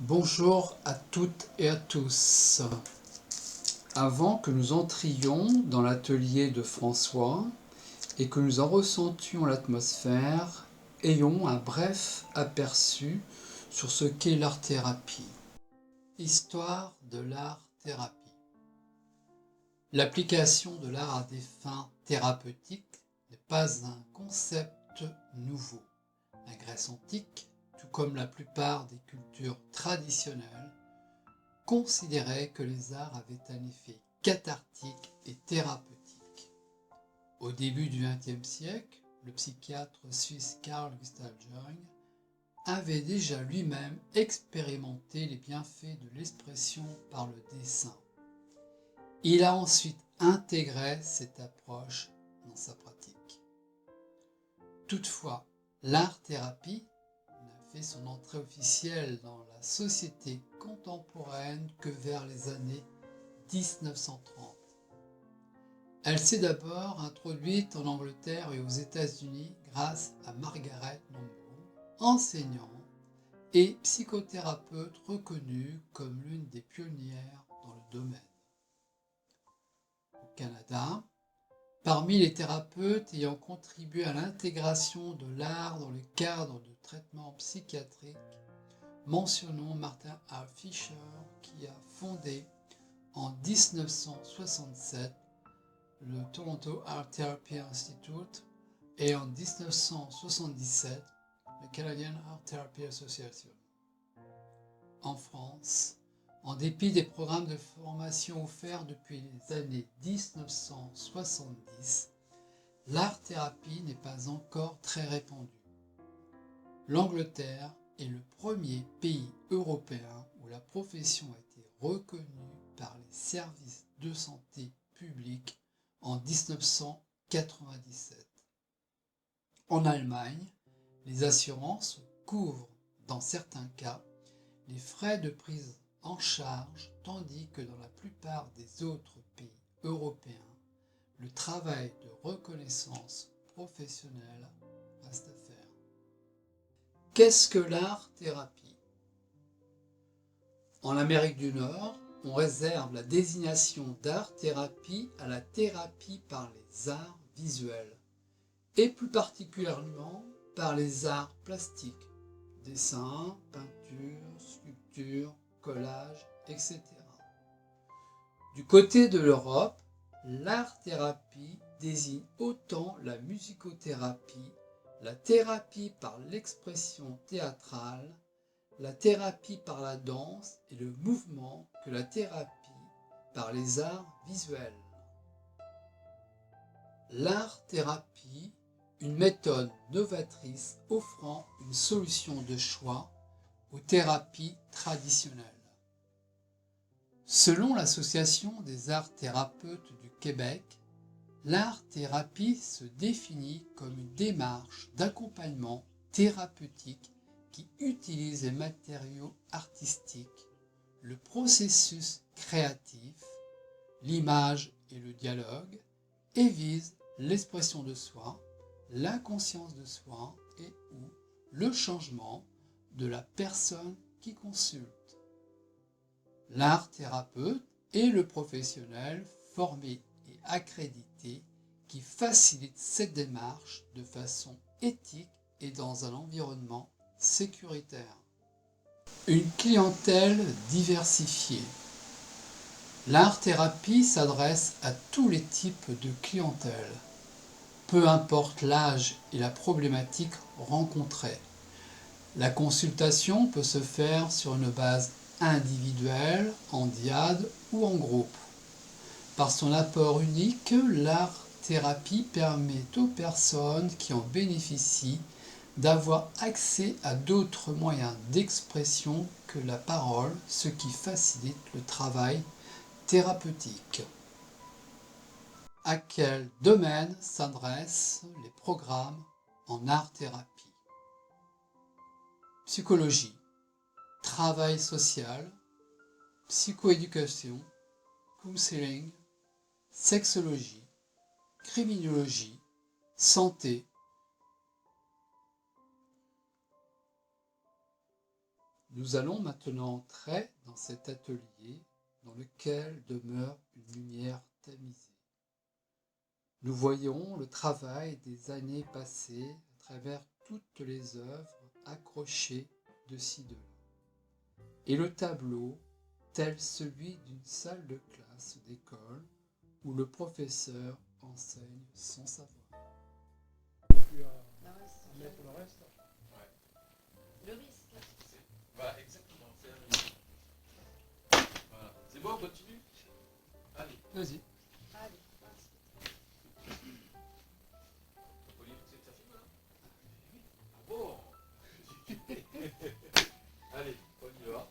Bonjour à toutes et à tous. Avant que nous entrions dans l'atelier de François et que nous en ressentions l'atmosphère, ayons un bref aperçu sur ce qu'est l'art-thérapie. Histoire de l'art-thérapie. L'application de l'art à des fins thérapeutiques n'est pas un concept nouveau. La Grèce antique, tout comme la plupart des cultures traditionnelles, considérait que les arts avaient un effet cathartique et thérapeutique. Au début du XXe siècle, le psychiatre suisse Carl Gustav Jung avait déjà lui-même expérimenté les bienfaits de l'expression par le dessin. Il a ensuite intégré cette approche dans sa pratique. Toutefois, l'art-thérapie n'a fait son entrée officielle dans la société contemporaine que vers les années 1930. Elle s'est d'abord introduite en Angleterre et aux États-Unis grâce à Margaret Lombard, enseignante et psychothérapeute reconnue comme l'une des pionnières dans le domaine. Au Canada, parmi les thérapeutes ayant contribué à l'intégration de l'art dans le cadre de traitements psychiatriques, mentionnons Martin A. Fisher qui a fondé en 1967 le Toronto Art Therapy Institute et en 1977 le Canadian Art Therapy Association. En France, en dépit des programmes de formation offerts depuis les années 1970, l'art-thérapie n'est pas encore très répandue. L'Angleterre est le premier pays européen où la profession a été reconnue par les services de santé publique en 1997. En Allemagne, les assurances couvrent, dans certains cas, les frais de prise en charge, tandis que dans la plupart des autres pays européens, le travail de reconnaissance professionnelle reste à faire. Qu'est-ce que l'art-thérapie ? En Amérique du Nord, on réserve la désignation d'art-thérapie à la thérapie par les arts visuels, et plus particulièrement par les arts plastiques, dessin, peinture, sculpture, collage, etc. Du côté de l'Europe, l'art-thérapie désigne autant la musicothérapie, la thérapie par l'expression théâtrale, la thérapie par la danse et le mouvement que la thérapie par les arts visuels. L'art-thérapie, une méthode novatrice offrant une solution de choix aux thérapies traditionnelles. Selon l'Association des arts thérapeutes du Québec, l'art-thérapie se définit comme une démarche d'accompagnement thérapeutique qui utilise les matériaux artistiques, le processus créatif, l'image et le dialogue, et vise l'expression de soi, la conscience de soi et ou le changement de la personne qui consulte. L'art-thérapeute est le professionnel formé et accrédité qui facilite cette démarche de façon éthique et dans un environnement sécuritaire. Une clientèle diversifiée. L'art-thérapie s'adresse à tous les types de clientèle, peu importe l'âge et la problématique rencontrée. La consultation peut se faire sur une base individuelle, en dyade ou en groupe. Par son apport unique, l'art-thérapie permet aux personnes qui en bénéficient d'avoir accès à d'autres moyens d'expression que la parole, ce qui facilite le travail thérapeutique. À quel domaine s'adressent les programmes en art-thérapie ? Psychologie, travail social, psychoéducation, counseling, sexologie, criminologie, santé, Nous allons maintenant entrer dans cet atelier dans lequel demeure une lumière tamisée. Nous voyons le travail des années passées à travers toutes les œuvres accrochées de ci de là. Et le tableau, tel celui d'une salle de classe d'école où le professeur enseigne son savoir. Tu as mettre le reste. Le risque. Voilà, exactement. Voilà. C'est bon, on continue. Allez. Vas-y. Allez, Olivier, c'est ta fille, là? Ah bon? Allez, on y va.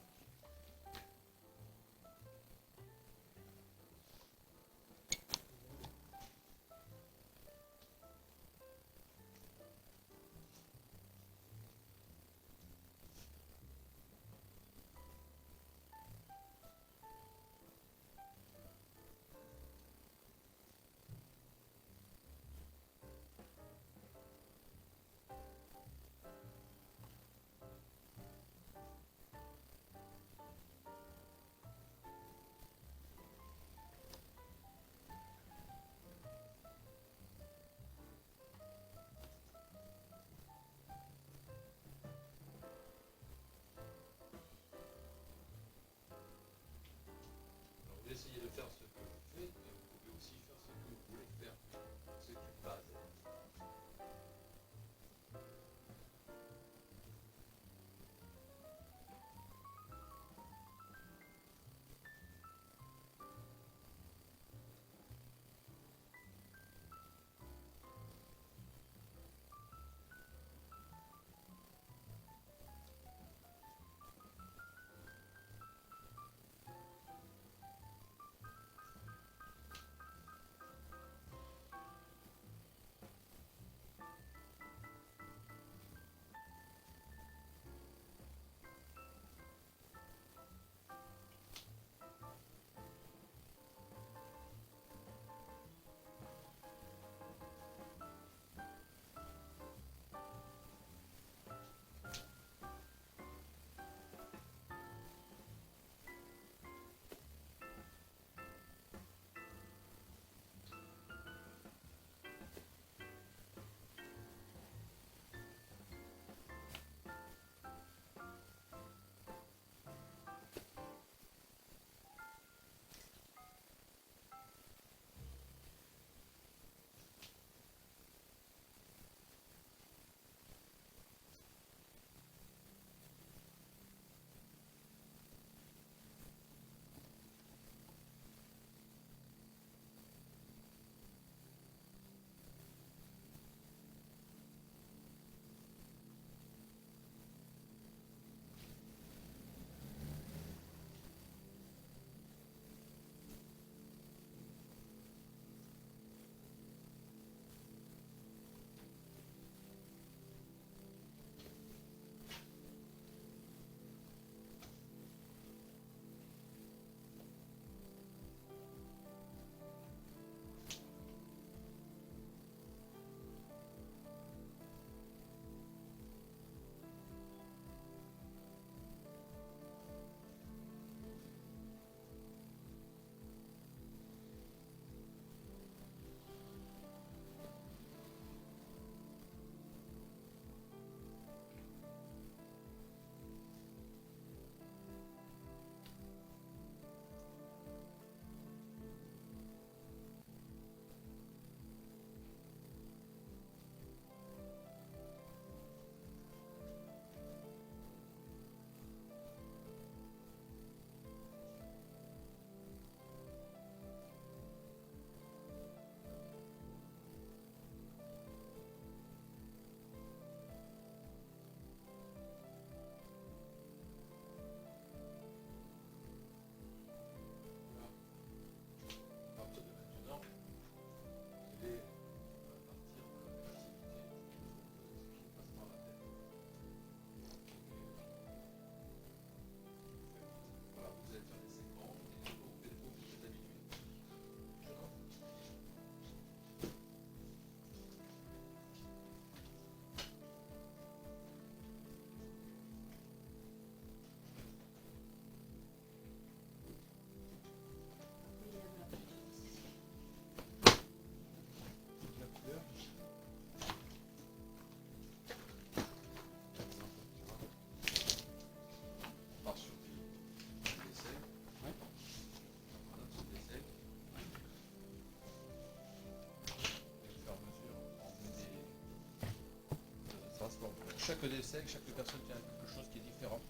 chaque dessin, chaque personne qui a quelque chose qui est différent.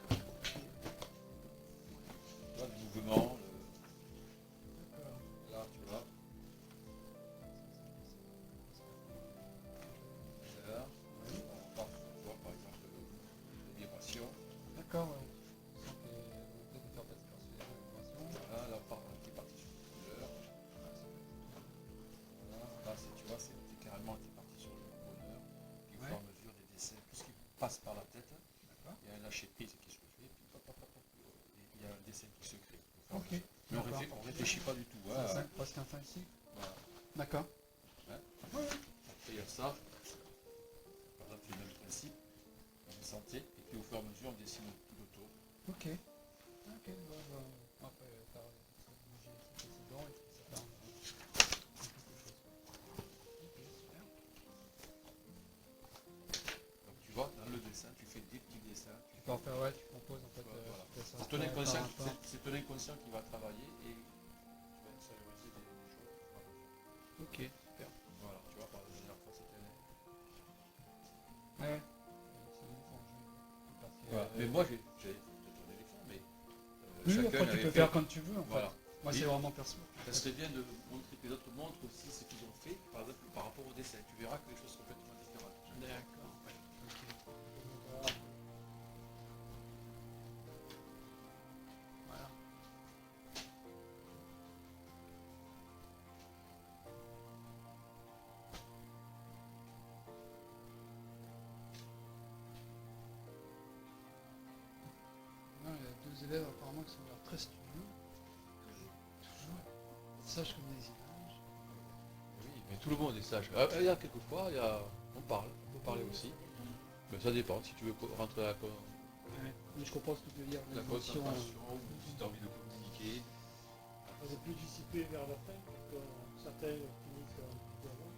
Tu vois, le mouvement, D'accord. là, tu vois. Là, on part, tu vois, par exemple, les vibrations. D'accord, ouais. On sent que la volonté de faire passer par les vibrations. Voilà, là, on part qui est parti sur les couleurs. Voilà, là, tu vois, c'est carrément qui est parti sur le bonheur. Puis au fur et à mesure des dessins, tout ce qui passe par la tête, il y a un lâcher prise qui se fait, puis pop, pop, pop, pop, il y a un dessin qui se crée. Ok. Mais on ne réfléchit pas du tout. Hein. C'est presque instinctif. Voilà. D'accord. Hein. Ouais. Après, il y a ça. Par exemple, c'est le même principe. On est santé, et puis au fur et à mesure, on dessine tout autour. Ok. Ok. Après, t'as bougé ces précédents et puis ça part en quelque chose. Ok, super. Donc tu vois, dans le dessin, tu fais des petits dessins. Tu peux en faire, ouais, tu composes en fait. Voilà. Tu fais ça C'est ton inconscient, par rapport. c'est ton inconscient qui va travailler et tu vas extérioriser des choses. Voilà. Ok, super. Voilà, tu vois, par la dernière fois, c'était... Ouais. C'est une fois, je parti, Voilà. Mais moi, j'ai fait ton éléphant, mais oui, chacun après tu avait peux fait... faire comme tu veux en fait. Voilà. Moi, c'est vraiment perso. Ça serait bien de montrer que les autres montrent aussi ce qu'ils ont fait, par exemple, par rapport au dessin. Tu verras que les choses sont complètement différentes. D'accord. Ouais. Ok. Voilà. Non, il y a deux élèves apparemment qui sont l'air très studieux. Toujours sages comme des images. Oui, mais tout le monde est sage. Ah, il y a quelquefois, on peut parler aussi. Mais ça dépend, si tu veux rentrer à Ouais. Mais je comprends ce que tu veux dire. la L'émotion, concentration, ou si tu as envie de communiquer. On est plus dissipé vers la fin, quand certains finissent un petit peu avant.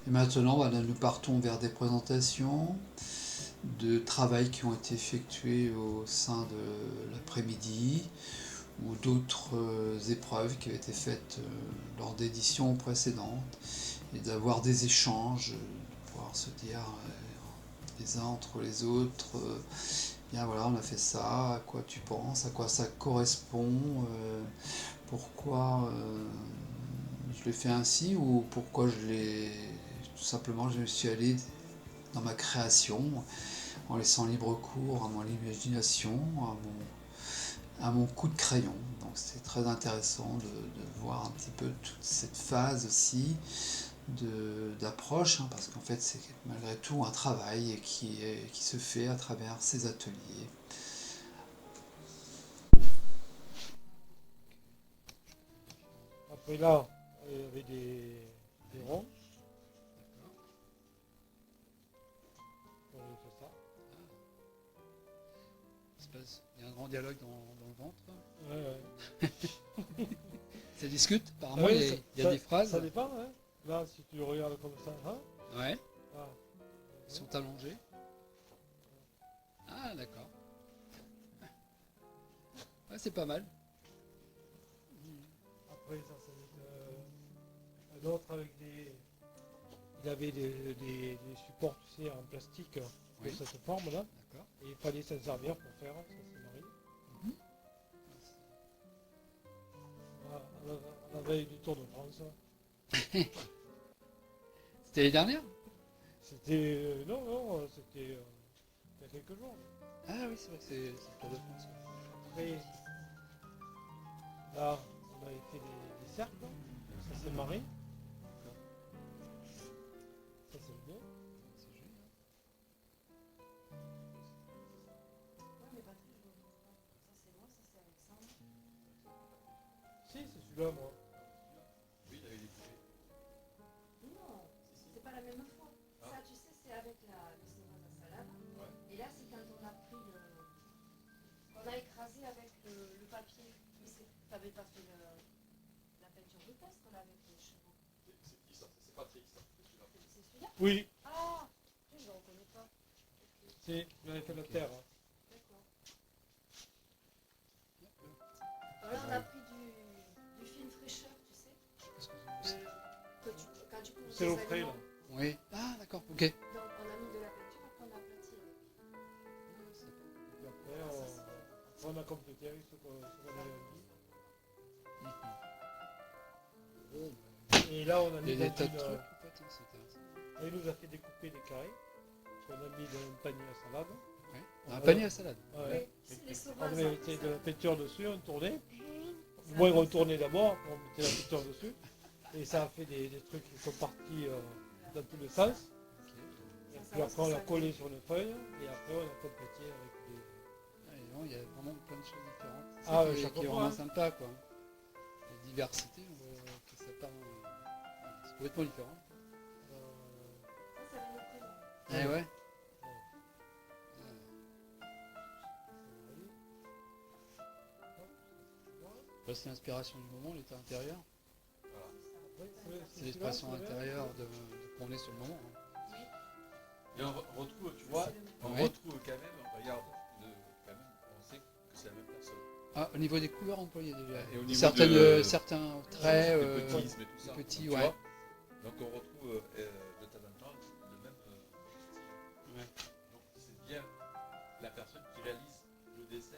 Et maintenant, voilà, nous partons vers des présentations de travail qui ont été effectués au sein de l'après-midi ou d'autres épreuves qui avaient été faites lors d'éditions précédentes et d'avoir des échanges, de pouvoir se dire les uns entre les autres, bien voilà, on a fait ça, à quoi tu penses, à quoi ça correspond, pourquoi je l'ai fait ainsi ou pourquoi tout simplement je me suis allé dans ma création en laissant libre cours à mon imagination, à mon coup de crayon. Donc c'est très intéressant de voir un petit peu toute cette phase aussi d'approche, hein, parce qu'en fait c'est malgré tout un travail qui se fait à travers ces ateliers. Après là, il y avait des ronds. On avait fait ça. Il y a un grand dialogue dans le ventre. Ouais. Ça discute, apparemment Ouais, il y a des phrases. Ça dépend, hein. Là, si tu regardes comme ça, hein. Ouais, Ah. ils sont allongés. Ah, d'accord. Ouais, c'est pas mal. Après, ça c'est un autre avec des. Il avait des supports, tu sais, en plastique de Oui. cette forme-là. D'accord. Et il fallait s'en servir pour faire, ça c'est Marie. À la veille du Tour de France. C'était l'année dernière? C'était. Non, c'était il y a quelques jours. Ah oui, c'est vrai que c'est le Tour de France. Après, là, on avait fait des cercles. Ça c'est Marie. Ça c'est le mien. C'est génial. Ouais, mais batteries, je ne vois pas. Ça, c'est moi, ça, c'est Alexandre. Si, c'est celui-là, moi. Oui, il avait des poupées. Non, c'est pas la même fois. Ça, tu sais, c'est avec le cinéma de la salade. Ouais. Et là, c'est quand on a pris le. On a écrasé avec le papier. Mais t'avais pas fait la peinture rupestre là avec les chevaux. C'est qui ça? C'est Patrick, ça. C'est celui-là. C'est celui-là? Oui, Ah, je ne le reconnais pas. Ok, c'est. Il avait fait la terre. Hein. d'accord. Là, on a pris du film fraîcheur, tu sais. Qu'est-ce que c'est? Quand tu couvres C'est tes au frais, là. aliments. Oui. Ah, d'accord, ok. Donc, on a mis de la peinture, après on a aplati avec. Et après, on a complété avec ce qu'on avait mis. Et là, on a Il mis y a des dans tas de une. trucs, en fait, hein, c'est intéressant. Il nous a fait découper des carrés. Qu'on a mis dans un panier à salade. Ouais. Un panier à salade. Ouais. Oui, tu sais, les On sauvages. mettait de la peinture dessus, on tournait. Moi, on tournait d'abord, après on mettait la peinture dessus. Et ça a fait des trucs qui sont partis dans tous les sens. Et puis après, on l'a collé sur une feuille. Et après, on a complété avec des. Ah, et non, il y a vraiment plein de choses différentes. C'est Ah, ça ouais, qui est chaque fois, vraiment hein. sympa, quoi. La diversité, que ça part. C'est complètement différent. Ça, ça vient de présent. Ah ouais. Bah, c'est l'inspiration du moment, l'état intérieur. C'est l'expression intérieure de qu'on est sur le moment. Hein. Et on retrouve, tu vois, on Ouais. retrouve quand même, regarde, quand même, on sait que c'est la même personne. Ah, au niveau des couleurs employées déjà. Et au niveau Certains traits le petisme et tout ça. petits, Donc, tu ouais. vois, donc on retrouve de temps en temps le même style. Ouais. Donc c'est bien la personne qui réalise le dessin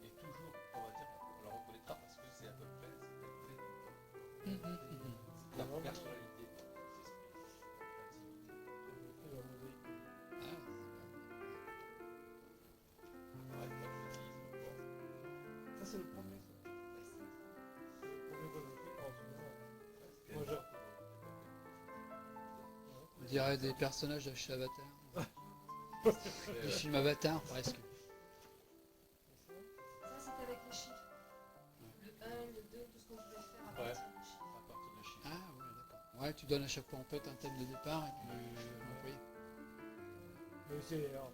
et toujours, on va dire, on la reconnaîtra parce que c'est à peu près, c'est la personnalité, quoi. Ah, Ouais, le patriotisme, bon. Ça, c'est le premier. Ça. Le premier qu'on a fait. Alors, Ouais, moi, c'est on dirait des personnages de chez Avatar. bien. Du film Avatar, presque. Ça, c'était avec les chiffres. Le 1, le 2, tout ce qu'on pouvait faire à Ouais. partir des chiffres. À partir de chiffres. Ah ouais, d'accord. Ouais, tu donnes à chaque fois en fait un thème de départ et puis l'employé. Mais c'est. On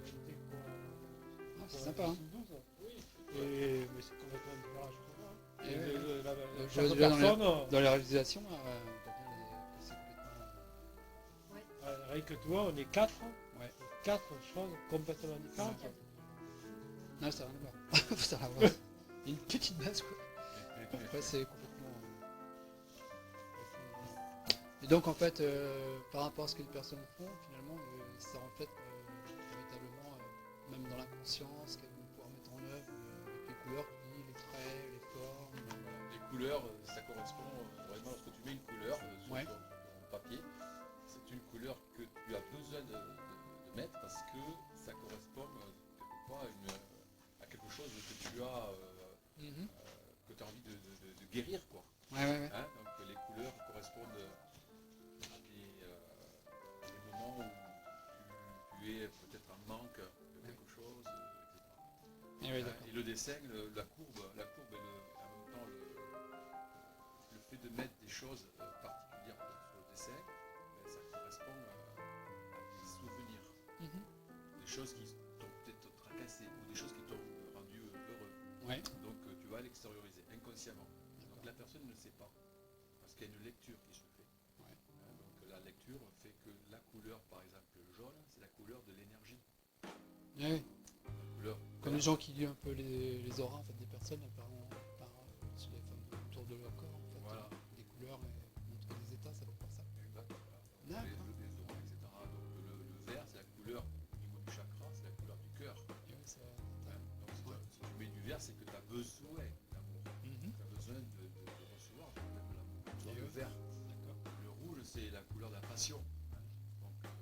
a été Ah, c'est sympa, hein. Mais c'est complètement différent à chaque fois. Hein. Et Et ouais. la Je chaque vois dans personne. dans les réalisations, c'est complètement Avec que toi, on est 4. Ouais. 4 choses complètement différentes. Non, ça n'a rien à voir. Ça n'a rien à voir. Il y a une petite base, quoi. Après, c'est complètement. Et donc, en fait, par rapport à ce que les personnes font, finalement, ça reflète véritablement, même dans l'inconscience, qu'elles vont pouvoir mettre en œuvre avec les couleurs, les traits, les formes. Les couleurs, ça correspond vraiment lorsque tu mets une couleur sur Ouais. ton papier. C'est une couleur que tu as besoin de mettre parce que ça correspond quelquefois à quelque chose que tu as, Mhm. que tu as envie de guérir, quoi. Ouais. Hein, donc les couleurs correspondent à des moments où tu es peut-être en manque de quelque chose, etc. Et oui, d'accord. Et le dessin, la courbe et en même temps le fait de mettre des choses particulières sur le dessin, ça correspond à des souvenirs, Mhm. des choses qui t'ont peut-être tracassé ou des choses qui t'ont rendu heureux. Ouais. Donc tu vas l'extérioriser inconsciemment. Donc la personne ne sait pas, parce qu'il y a une lecture qui se fait. Ouais. Donc la lecture fait que la couleur, par exemple le jaune, c'est la couleur de l'énergie. Ouais. La couleur Comme les gens qui lisent un peu les auras en fait, des personnes par sur les femmes autour de leur corps, en fait, Voilà. des couleurs et montrer des états, ça peut faire ça. Exact, voilà. D'accord. Les auras, etc. Donc le vert, c'est la couleur au niveau du chakra, c'est la couleur du cœur. Et oui, ça, Hein. Donc si tu mets du vert, c'est que tu as besoin d'amour. Mhm. Tu as besoin de recevoir même l'amour. Tu vois, Et le oui. vert. D'accord. Le rouge, c'est la couleur de la passion. Hein. Donc,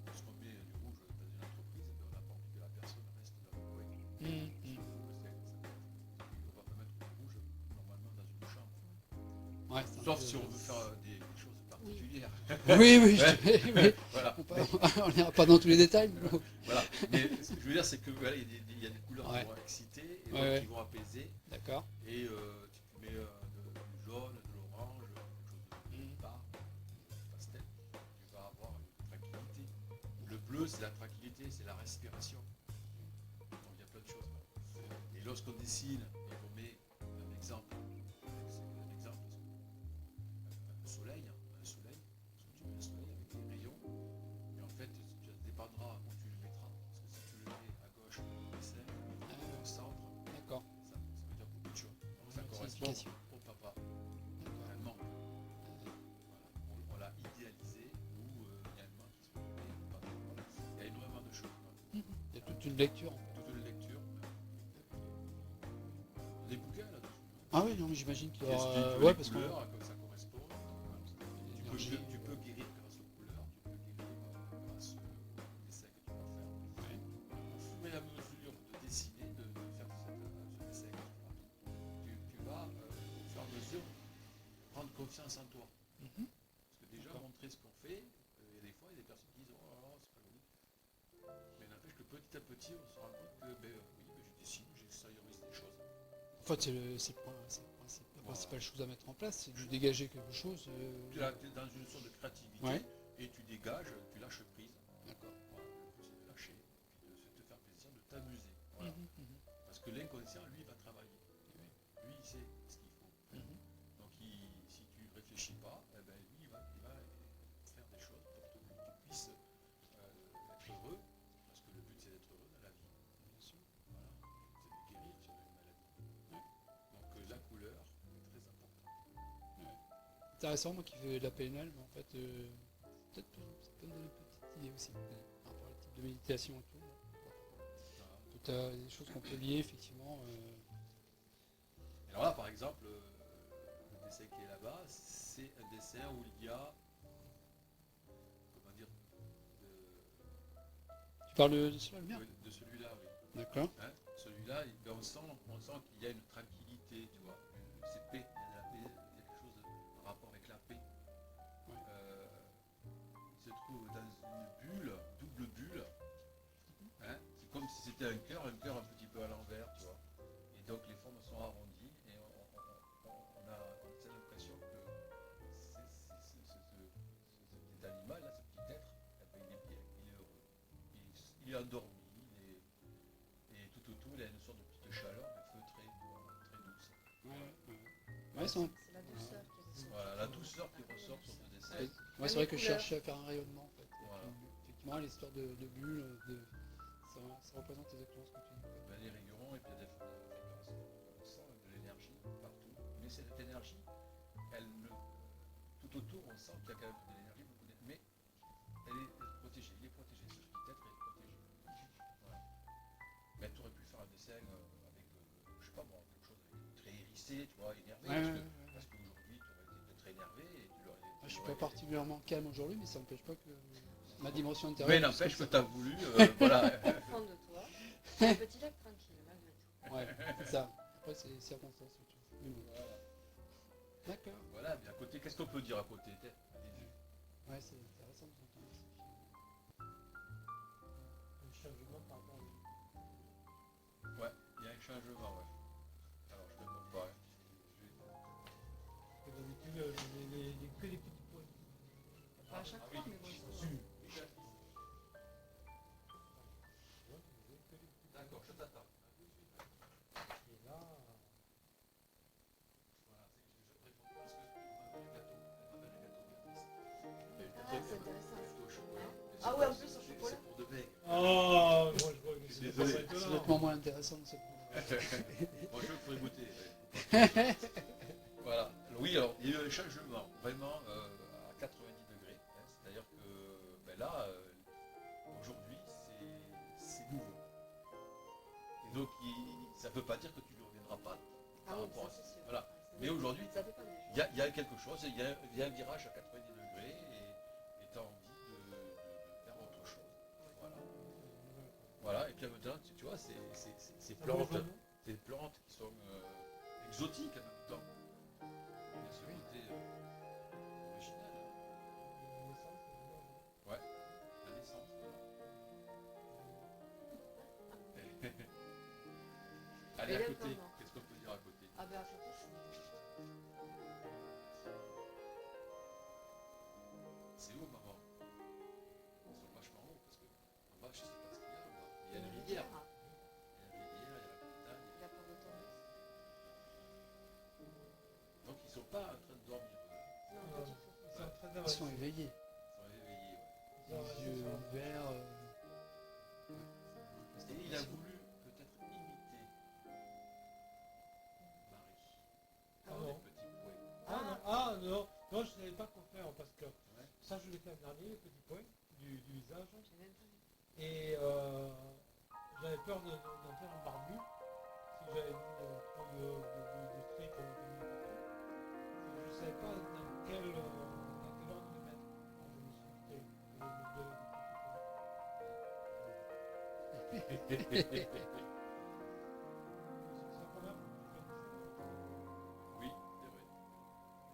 lorsqu'on met du rouge dans une entreprise, on n'a pas envie que la personne reste dans le coin. Mhm. On va pas mettre du rouge normalement dans une chambre. Ouais, c'est un Sauf peu- si on veut faire des choses particulières. Oui, Ouais. Voilà. on n'ira pas dans tous les détails. Mais bon. Voilà. Mais ce que je veux dire, c'est que voilà, il y a des couleurs Ouais. qui vont exciter et Ouais, d'autres ouais. qui vont apaiser. D'accord. Et tu mets du jaune, de l'orange, quelque chose de bas, pastel. Tu vas avoir une tranquillité. Le bleu, c'est la tranquillité, c'est la respiration. Donc il y a plein de choses. Et lorsqu'on dessine et qu'on met un exemple, un soleil, parce que tu mets un soleil avec des rayons, et en fait, ça dépendra où tu le mettras. Parce que si tu le mets à gauche, au dessin, au centre, D'accord. ça veut dire beaucoup de choses. Donc ça Une correspond signification. au papa, D'accord. un manque. Voilà. On l'a idéalisé ou il y a un manque qui se fait. Voilà. Il y a énormément de choses. Voilà. Il y a toute une lecture. En fait. Toute une lecture. Les bouquins là-dessus. Ah oui, non, mais j'imagine qu'il y Qui aura. expliquent Ouais, les parce que couleurs, comme ça correspond. l'énergie. Tu peux guérir grâce aux couleurs, tu peux guérir grâce aux dessins que tu vas faire. Ouais. Au fur et à mesure de dessiner, de faire ce dessin que tu feras, tu vas au fur et à mesure prendre confiance en toi. Mhm. Parce que déjà D'accord. montrer ce qu'on fait, et des fois il y a des personnes qui disent oh là là, c'est pas joli. Mais n'empêche que petit à petit on se rend compte que je dessine, j'extériorise des choses. En fait, c'est la principale chose à mettre en place, c'est de dégager quelque chose. Tu es dans une sorte de créativité Ouais. et tu dégages, tu lâches prise. D'accord. Voilà, le but c'est de lâcher, puis de te faire plaisir, de t'amuser. Voilà. Mhm. Parce que l'inconscient, lui, va travailler. Lui, il sait ce qu'il faut. Mhm. Donc, si tu ne réfléchis pas, eh ben, lui, il va faire des choses pour que tu puisses être heureux. Parce que le but, c'est d'être heureux dans la vie. Bien sûr. Voilà. C'est de guérir si on a une maladie. Donc, la couleur est très importante. Intéressant, moi qui fais de la PNL, mais en fait, peut-être que ça peut me donner une petite idée aussi, par rapport à la type de méditation et tout. Voilà. Tout à des choses qu'on peut lier, effectivement. Et alors là, par exemple, le dessin qui est là-bas, c'est un dessin où il y a, comment dire, Tu parles de cela, le mien de celui-là, oui. D'accord. Hein, celui-là, on sent qu'il y a une tranquillité, tu vois. C'est paix, il y a la paix, il y a quelque chose en rapport avec la paix. Ouais. Il se trouve dans une bulle, double bulle. Hein, c'est comme si c'était un cœur un petit peu à l'envers, tu vois. Et donc les formes sont arrondies et on a l'impression que cet animal, là, ce petit être, eh ben, il est bien, il est heureux. Il est endormi. Et tout autour, il y a une sorte de petite chaleur, mais feutrée, très douce. Ouais, C'est la douceur qui ressort. Voilà, la douceur qui ressort sur ce dessin. Ouais, c'est Même vrai que les je cherchais à faire un rayonnement en fait. Voilà. Effectivement, l'histoire de bulles, ça représente exactement ce que tu dis. Ben, les rayons et puis il y a des fréquences. On sent de l'énergie partout. Mais cette énergie, tout autour, on sent qu'il y a quand même de l'énergie, beaucoup d'énergie. Mais elle est protégée. Il est protégé. Ce petit être est protégé. Voilà. Mais tu aurais pu faire un dessin avec, je sais pas moi, quelque chose de très hérissé, tu vois, énervé. Parce qu'aujourd'hui, tu aurais été peut-être très énervé et tu l'aurais. Je suis pas particulièrement calme aujourd'hui, mais ça n'empêche pas que ma dimension Mais intérieure. n'empêche que tu as voulu, voilà. Au fond de toi, c'est un petit lac tranquille, malgré tout. Ouais, c'est ça. Après, c'est circonstance. Mais bon. Voilà. D'accord. Voilà, mais à côté, qu'est-ce qu'on peut dire à côté? Allez-y. Ouais, c'est intéressant de s'entendre. Un changement par rapport à Ouais, il y a un changement, ouais. Alors, je te comparer. parce que d'habitude, que des petits points. Pas à chaque fois, mais bon, Si. D'accord, je t'attends. Et là, Voilà, je réponds parce que le gâteau, Ah, c'est intéressant. gâteau au chocolat. Ah ouais, en plus au chocolat. C'est pour de bec. moi je vois que c'est Désolé. pas C'est étonnant. nettement moins intéressant de se prendre. Moi, je pourrais goûter. Voilà. Oui, alors, il y a eu un changement, vraiment, à 90 degrés. Hein. C'est-à-dire que ben là, aujourd'hui, c'est nouveau. Et donc, ça ne veut pas dire que tu ne reviendras pas Ah par oui, rapport à ça ça. c'est sûr. Voilà. Ça Mais dépend- aujourd'hui, ça dépend des gens. il y a quelque chose, il y a un virage à 90 degrés et tu as envie de faire autre chose. Voilà. Voilà. Et puis maintenant, tu vois, ces plantes, des plantes qui sont exotiques en même temps. Il y a ce côté original. Ouais, la naissance. Allez, à Et le côté, pendant. qu'est-ce qu'on peut dire à côté? Ah ben à côté, C'est où, maman? Ils sont vachement hauts parce que en bas, je sais pas ce qu'il y a. En bas. Il y a c'est une une rivière. rivière. Il y a la rivière, il y a la montagne. Il a peur de tomber. Donc ils sont pas en train de dormir. Non, Non. pas du tout. Ils sont en train Ils sont d'avancer. éveillés. Ils sont éveillés. Ils ont Les avancé yeux sur- ouverts. Et il a voulu peut-être imiter Marie. Ah Par bon? des petits points. Non, je ne savais pas quoi faire parce que Ouais. ça je l'ai fait l'an dernier, les petits points du visage. J'ai même pas vu. Et j'avais peur d'en faire un barbu. Si j'avais mis trop de traits comme je ne savais pas dans quel ordre les mettre. Alors, je me suis dit, tiens, je vais mettre deux petits points. C'est la première fois que je fais un dessin. Oui, c'est vrai.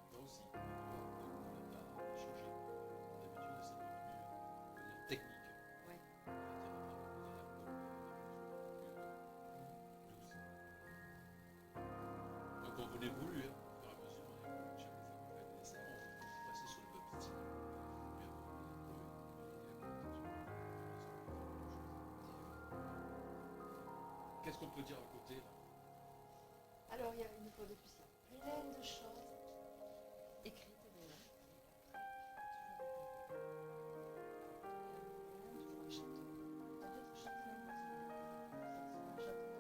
Toi aussi. On a changé. D'habitude, c'est beaucoup plus technique. Ouais. Donc on évolue, hein. Au fur et à mesure, on évolue. Chaque fois qu'on fait des dessins, on passe sur le même style. Puis après, qu'est-ce qu'on peut dire à côté là? Alors, il y a une fois de plus, il y a plein de choses écrites déjà. Toujours un château. T'as d'autres châteaux là? Un château.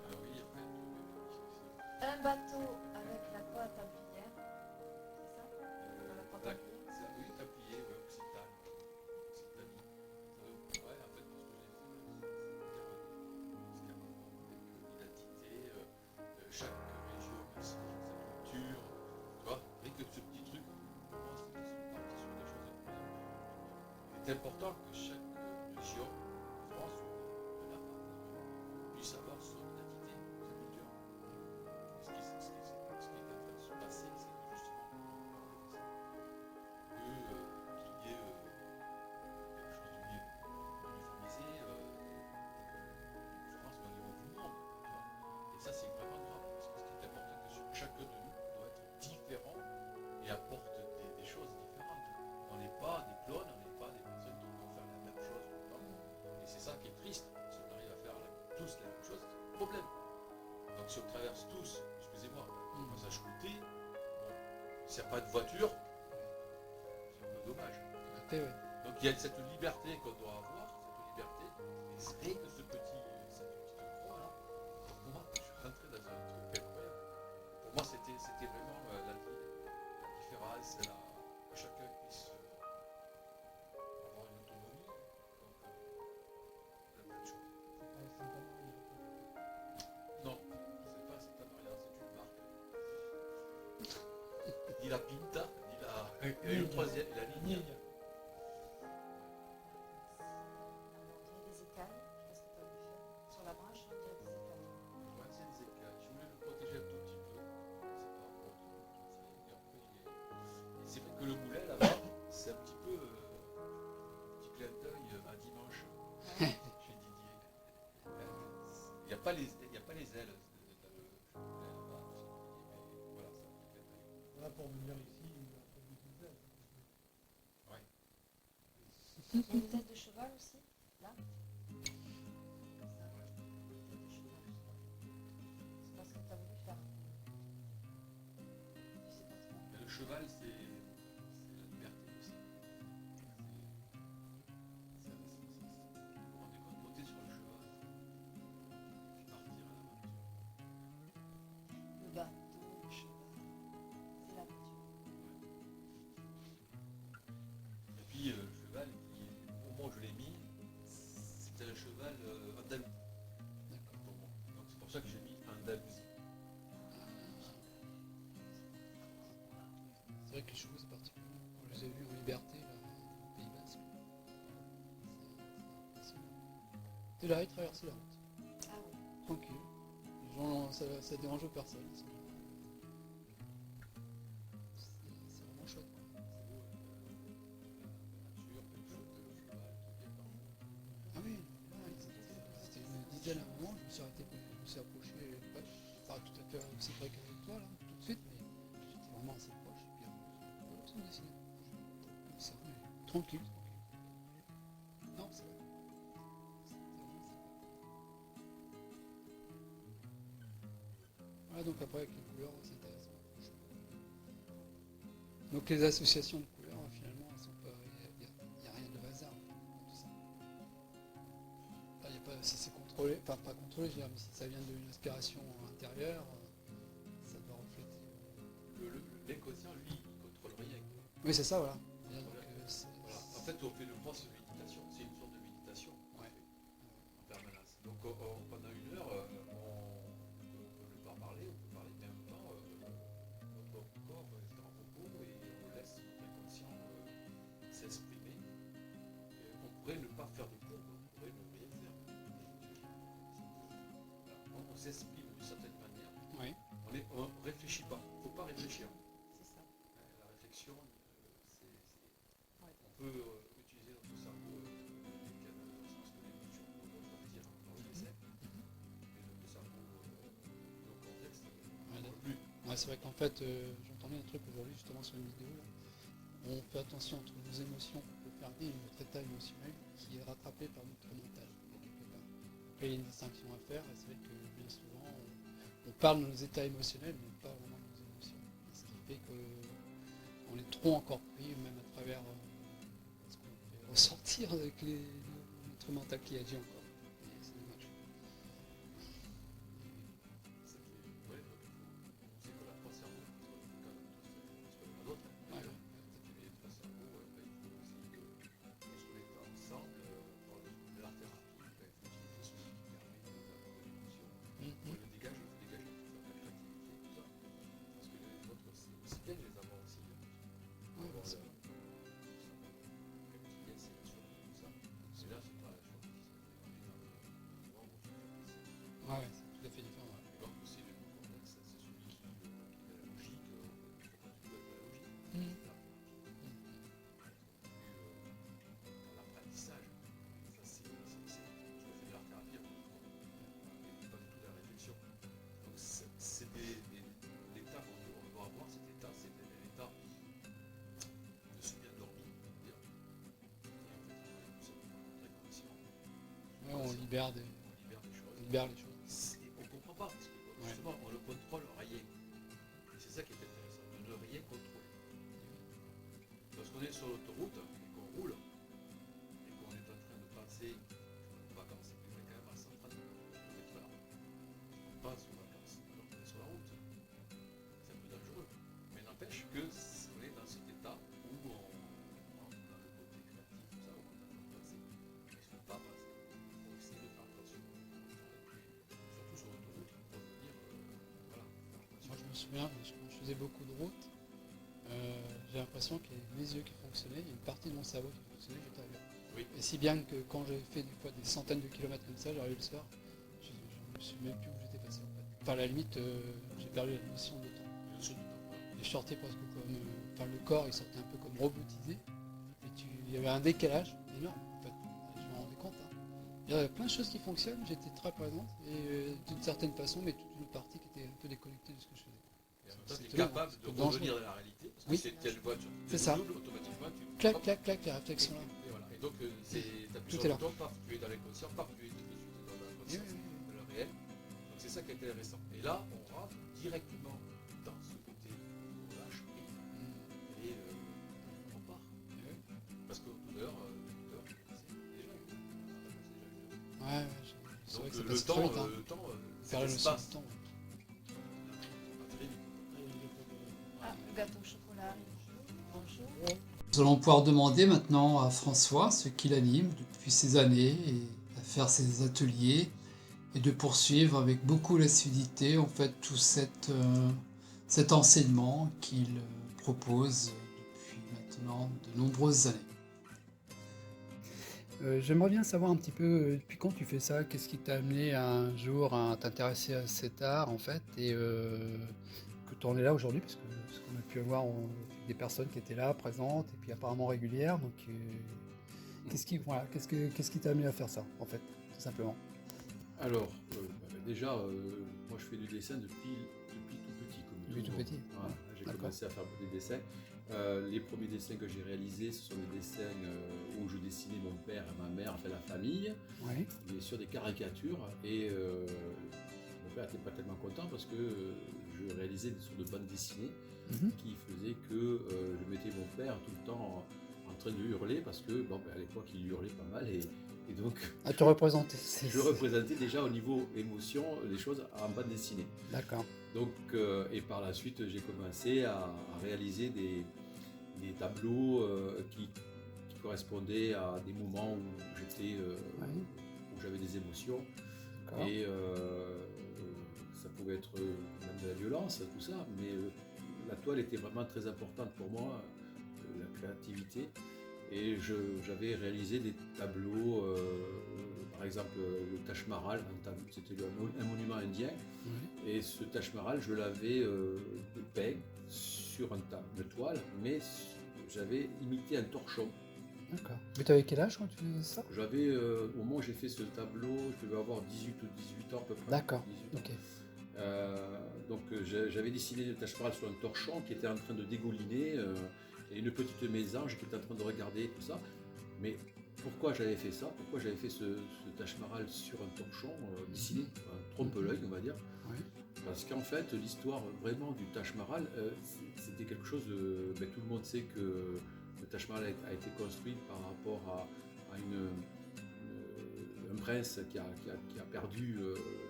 Ah oui, il y a plein de trucs magnifiques ici. Un bateau avec la croix templière. C'est ça? La croix Tac. templière. Oui, Templier, ouais, Occitane. Occitanie. Ouais, en fait, tout ce que j'ai fait, c'est dire ce qu'il y a avec l'identité, chaque région a sa culture. Tu vois, avec ce petit truc, je pense qu'ils sont partis sur des choses incroyables. Il est important que chaque région, en France, ou n'importe où, puisse avoir son identité, sa culture. Ce qui est en train de se passer, c'est que justement, qu'il y ait quelque chose d'uniformisé en France, mais au niveau du monde. Tu vois. Et ça, c'est vraiment grave, parce que ce qui est important, c'est que chacun de nous doit être différent et apporte des choses différentes. On n'est pas des clones, on n'est pas des personnes qui vont faire la même chose tout le temps. Et c'est ça qui est triste. Si on arrive à faire tous la même chose, c'est un problème. Donc si on traverse tous, excusez-moi, un passage côté, bon, s'il n'y a pas de voiture, c'est dommage. Tout à fait, ouais. Donc il y a cette liberté qu'on doit avoir, cette liberté, et c'est vrai que cette petite croix là, pour moi, je suis rentré dans un truc incroyable. Pour moi, c'était vraiment la différence, que chacun puisse avoir une autonomie. Donc, plein de choses. Non, c'est pas Santa Maria, c'est une marque. Ni la Pinta, ni la. Et le troisième, la ligne. On dirait des écailles, je sais pas ce que tu as vu faire. Sur la branche, on dirait des écailles. Ouais, c'est des écailles. Je voulais le protéger un tout petit peu. C'est pas bon, et après, et c'est vrai que le boulet là-bas, c'est un petit peu petit clin d'œil à dimanche chez Didier. Il n'y a pas les ailes dans le boulet là-bas, mais voilà, c'est un petit clin d'œil. Là, pour venir ici, il a fait des dizaines. Il y a une tête de cheval aussi, là. Une tête de cheval. C'est pas ce que tu as voulu faire. Tu sais pas trop. Mais le cheval, c'est la liberté aussi. Vous vous rendez compte, monter sur le cheval, puis partir à l'aventure. Le bateau, le cheval, c'est la nature. Et puis le cheval, au moment où je l'ai mis, c'était un cheval andalou. D'accord. Pour moi. Donc c'est pour ça que j'ai mis Andalousie. C'est vrai que les chevaux, c'est particulier. Je les ai vus en liberté, là, au Pays Basque. C'est impressionnant. Et là, ils traversent la route. Ah oui. Tranquille. Les gens, ça dérange personne. C'est vraiment chouette. Quoi. C'est beau, la nature, quelque chose de cheval qui vient par nous. Ah oui, c'était une dizaine à un moment, je me suis arrêté, je me suis approché, pas tout à fait aussi près qu'avec toi, là, tout de suite, mais j'étais vraiment assez proche, et puis on s'est dessiné. Comme ça, mais tranquille. Non, c'est vrai. C'était vraiment sympa. Voilà, donc après, avec les couleurs, c'est intéressant. Donc les associations de couleurs, finalement, elles sont pas, il n'y a rien de hasard dans tout ça. Là, y a pas, si c'est contrôlé, enfin pas contrôlé, je veux dire, mais si ça vient d'une inspiration intérieure, ça doit refléter. L'inconscient, lui, il contrôle rien. Quoi. Oui, c'est ça, voilà. Bien, donc, Voilà. c'est- Voilà. En fait, on fait le grosse méditation. C'est une sorte de méditation qu'on Ouais. fait en permanence. Donc pendant une heure, on ne peut pas parler, on peut parler bien longtemps. Notre corps est en repos et on laisse notre inconscient s'exprimer. On pourrait ne pas faire de cours, on pourrait ne rien faire. Voilà. On s'exprime d'une certaine manière. Oui. On ne réfléchit pas. Il ne faut pas réfléchir. C'est ça. La réflexion, Ouais. on peut utiliser notre cerveau dans le sens de l'émotion pour sortir dans le décès. Mais notre cerveau, nos contextes, Ouais, ne plus. Ouais, c'est vrai qu'en fait, j'entendais un truc aujourd'hui justement sur une vidéo. Là. On fait attention entre nos émotions qu'on peut faire et notre état émotionnel qui est rattrapé par notre mental, quelque part. Donc là, il y a une distinction à faire et c'est vrai que bien souvent, on parle de nos états émotionnels, mais pas vraiment de nos émotions. Ce qui fait qu'on est trop encore pris, même à travers ce qu'on fait ressortir avec notre mental qui agit encore. Et c'est dommage. Ouais, donc, on sait qu'on a trois cerveaux, parce qu'on est quand même tous pas d'autres. Ouais. Les trois cerveaux, il faut aussi que lorsqu'on est ensemble, dans l'art-thérapie, il faut utiliser celui qui permet d'avoir de l'émotion. On le dégage, il faut dégager tout ça, la créativité, tout ça. Parce que les autres, c'est aussi bien de les avoir aussi. Ouais, Avoir c'est la gentillesse et la survie, tout ça. C'est là, c'est pas la survie, c'est vraiment Ouais, c'est tout à fait différent. Ouais. et donc aussi le contexte, c'est celui qui met la logique, il faut pas tout être la logique. Mhm. L'apprentissage, ça je fais de l'art thérapie, et pas du tout de la réflexion. Donc c'est l'état qu'on doit avoir, cet état, c'est l'état de se bien dormir, dire. Et en fait, nous sommes très conscients. Ouais, on libère des On libère des choses. choses. On ne comprend pas, parce que justement, on ne contrôle rien. Et c'est ça qui est intéressant, de ne rien contrôler. Lorsque on est sur l'autoroute et qu'on roule, et qu'on est en train de passer, on va commencer quand même à 130 km/h. On passe aux vacances alors qu'on est sur la route. C'est un peu dangereux. Mais n'empêche que on est dans cet état où on a le côté créatif, tout ça, où on est en train de passer. Mais il ne faut pas passer. Il faut essayer de faire attention. Surtout sur l'autoroute, il faut dire, voilà, faire attention. Moi, je me souviens, quand je faisais beaucoup de routes, j'ai l'impression que mes yeux qui fonctionnaient, il y a une partie de mon cerveau qui fonctionnait, j'étais ailleurs. Oui. Et si bien que quand j'ai fait des fois des centaines de kilomètres comme ça, j'arrivais le soir, je me suis même plus où j'étais passé en fait. Enfin, à la limite, j'ai perdu la notion de temps. Bien sûr, du temps, voilà. Et je sortais presque comme. Enfin, le corps, il sortait un peu comme robotisé. Et il y avait un décalage énorme en fait. Et je me rendais compte. Hein. Il y avait plein de choses qui fonctionnent, j'étais très présente, et d'une certaine façon, mais toute une partie qui était un peu déconnectée de ce que je faisais. Et en même temps, tu es C'était capable c'était de dangereux. revenir dans la réalité. Parce que Oui. c'est telle voiture. C'est ça. Double, automatiquement, tu Clac, hop, clac, clac, la réflexion là. et voilà. Et donc, t'appuies Tout sur est le là. bouton, paf, tu es dans l'inconscient, paf, tu es tout de suite dans Oui, l'inconscient, oui, oui. dans le réel. Donc, c'est ça qui est intéressant. Et là, on rentre directement dans ce côté où on lâche prise et on part. Parce que tout à l'heure, c'est déjà une heure. Ouais, c'est vrai Donc, que ça le passe temps, très vite. Hein. c'est Faire le notion l'espace. du temps. Très vite. Ah, le gâteau au chocolat arrive. Bonjour. Nous allons pouvoir demander maintenant à François ce qui l'anime depuis ces années et à faire ses ateliers et de poursuivre avec beaucoup d'assiduité en fait tout cet enseignement qu'il propose depuis maintenant de nombreuses années. J'aimerais bien savoir un petit peu depuis quand tu fais ça, qu'est-ce qui t'a amené un jour à t'intéresser à cet art en fait, et que tu en es là aujourd'hui, parce qu'on a pu avoir des personnes qui étaient là, présentes, et puis apparemment régulières, donc qu'est-ce qui t'a amené à faire ça en fait, tout simplement? Alors, déjà, moi je fais du dessin depuis tout petit. Comme Depuis tout tout le monde. petit, Voilà, ouais. j'ai D'accord. commencé à faire des dessins. Les premiers dessins que j'ai réalisés, ce sont des dessins où je dessinais mon père et ma mère, enfin la famille, Oui. bien sûr des caricatures. Et mon père n'était pas tellement content parce que je réalisais des sortes de bandes dessinées Mhm. qui faisaient que je mettais mon père tout le temps en train de hurler parce que, bon, à l'époque, il hurlait pas mal. Et donc, Ah, tu représentais. je représentais déjà au niveau émotion les choses en bande dessinée. D'accord. Donc, et par la suite, j'ai commencé à réaliser des tableaux qui correspondaient à des moments où j'étais, Oui. où j'avais des émotions. D'accord. Et ça pouvait être même de la violence, tout ça. Mais la toile était vraiment très importante pour moi, la créativité. Et j'avais réalisé des tableaux, par exemple le Taj Mahal, c'était un monument indien. Oui. Et ce Taj Mahal, je l'avais peint sur une toile, mais j'avais imité un torchon. D'accord. Mais tu avais quel âge quand tu faisais ça? J'avais, au moment où j'ai fait ce tableau, je devais avoir 18 ou 18 ans à peu près. D'accord. 18 ans. Ok. Donc j'avais dessiné le Taj Mahal sur un torchon qui était en train de dégouliner, et une petite mésange qui était en train de regarder tout ça. Mais pourquoi j'avais fait ça? Pourquoi j'avais fait ce Taj Mahal sur un torchon dessiné, un trompe-l'œil on va dire? Oui. Parce qu'en fait l'histoire vraiment du Taj Mahal, c'était quelque chose de... tout le monde sait que le Taj Mahal a été construit par rapport à un prince qui a perdu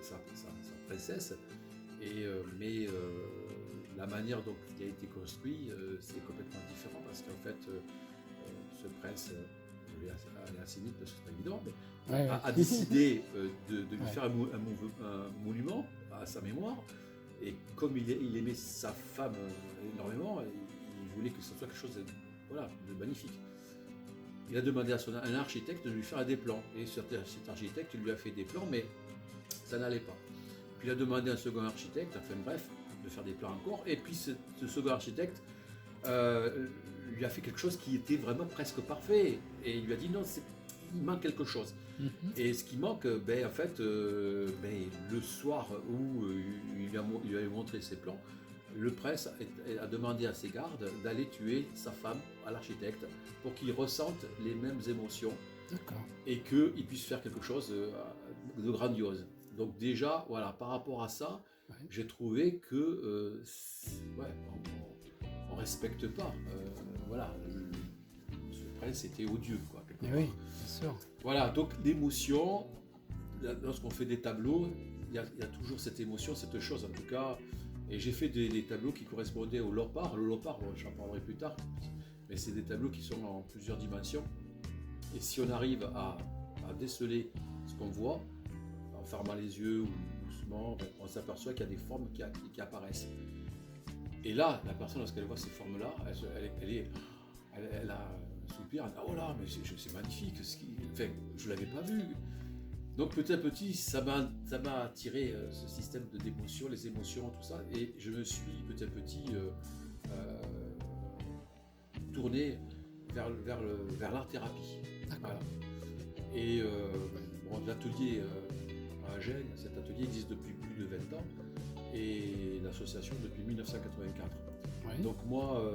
sa princesse. Mais la manière dont il a été construit, c'est complètement différent parce qu'en fait, ce prince, je vais aller assez vite parce que c'est pas évident, mais Ouais, a ouais. décidé de lui Ouais. faire un monument à sa mémoire. Et comme il aimait sa femme énormément, il voulait que ce soit quelque chose de magnifique. Il a demandé à un architecte de lui faire des plans. Et cet architecte lui a fait des plans, mais ça n'allait pas. Puis il a demandé à un second architecte, enfin bref, de faire des plans encore. Et puis ce second architecte lui a fait quelque chose qui était vraiment presque parfait. Et il lui a dit non, il manque quelque chose. Mhm. Et ce qui manque, en fait, le soir où il lui a montré ses plans, le prince a demandé à ses gardes d'aller tuer sa femme à l'architecte pour qu'il ressente les mêmes émotions D'accord. et qu'il puisse faire quelque chose de grandiose. Donc déjà, voilà, par rapport à ça, Ouais. j'ai trouvé que on respecte pas, voilà, prince était odieux, quoi, quelque Et part. oui, bien sûr. Voilà, donc l'émotion, lorsqu'on fait des tableaux, il y a toujours cette émotion, cette chose en tout cas. Et j'ai fait des tableaux qui correspondaient au Lopar. Le Lopar, bon, j'en parlerai plus tard, mais c'est des tableaux qui sont en plusieurs dimensions. Et si on arrive à déceler ce qu'on voit, en fermant les yeux ou doucement, on s'aperçoit qu'il y a des formes qui apparaissent. Et là, la personne, lorsqu'elle voit ces formes-là, elle a un soupir, elle dit « Oh là, mais c'est magnifique, enfin, je ne l'avais pas vu ». Donc petit à petit, ça m'a attiré ce système d'émotions, les émotions, tout ça, et je me suis petit à petit tourné vers l'art-thérapie. D'accord. Voilà. Et bon, l'atelier à Agen, cet atelier existe depuis plus de 20 ans, et l'association depuis 1984. Oui. Donc moi,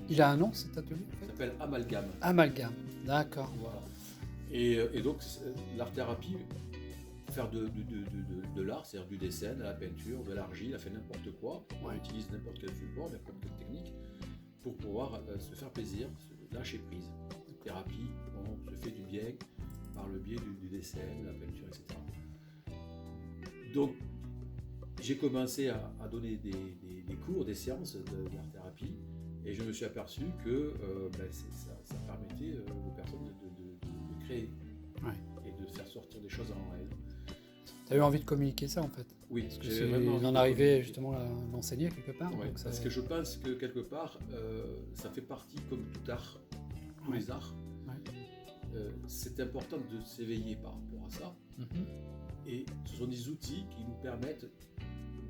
Il a un nom cet atelier en ça fait? s'appelle Amalgame. Amalgame, d'accord. Voilà. Et donc, l'art-thérapie, faire de l'art, c'est-à-dire du dessin, de la peinture, de l'argile, elle fait n'importe quoi. On utilise n'importe quel support, n'importe quelle technique, pour pouvoir se faire plaisir, se lâcher prise. Thérapie, on se fait du bien par le biais du dessin, de la peinture, etc. Donc, j'ai commencé à donner des cours, des séances d'art-thérapie, et je me suis aperçu que ça permettait aux personnes de créer et de faire sortir des choses en elles. Tu as eu envie de communiquer ça en fait? Oui, Parce que j'ai c'est vraiment envie d'en de arriver communiquer. justement à l'enseigner quelque part. Ouais, donc ça- parce que je pense que quelque part, ça fait partie, comme tout art, tous Ouais. les arts, c'est important de s'éveiller par rapport à ça. Mhm. Et ce sont des outils qui nous permettent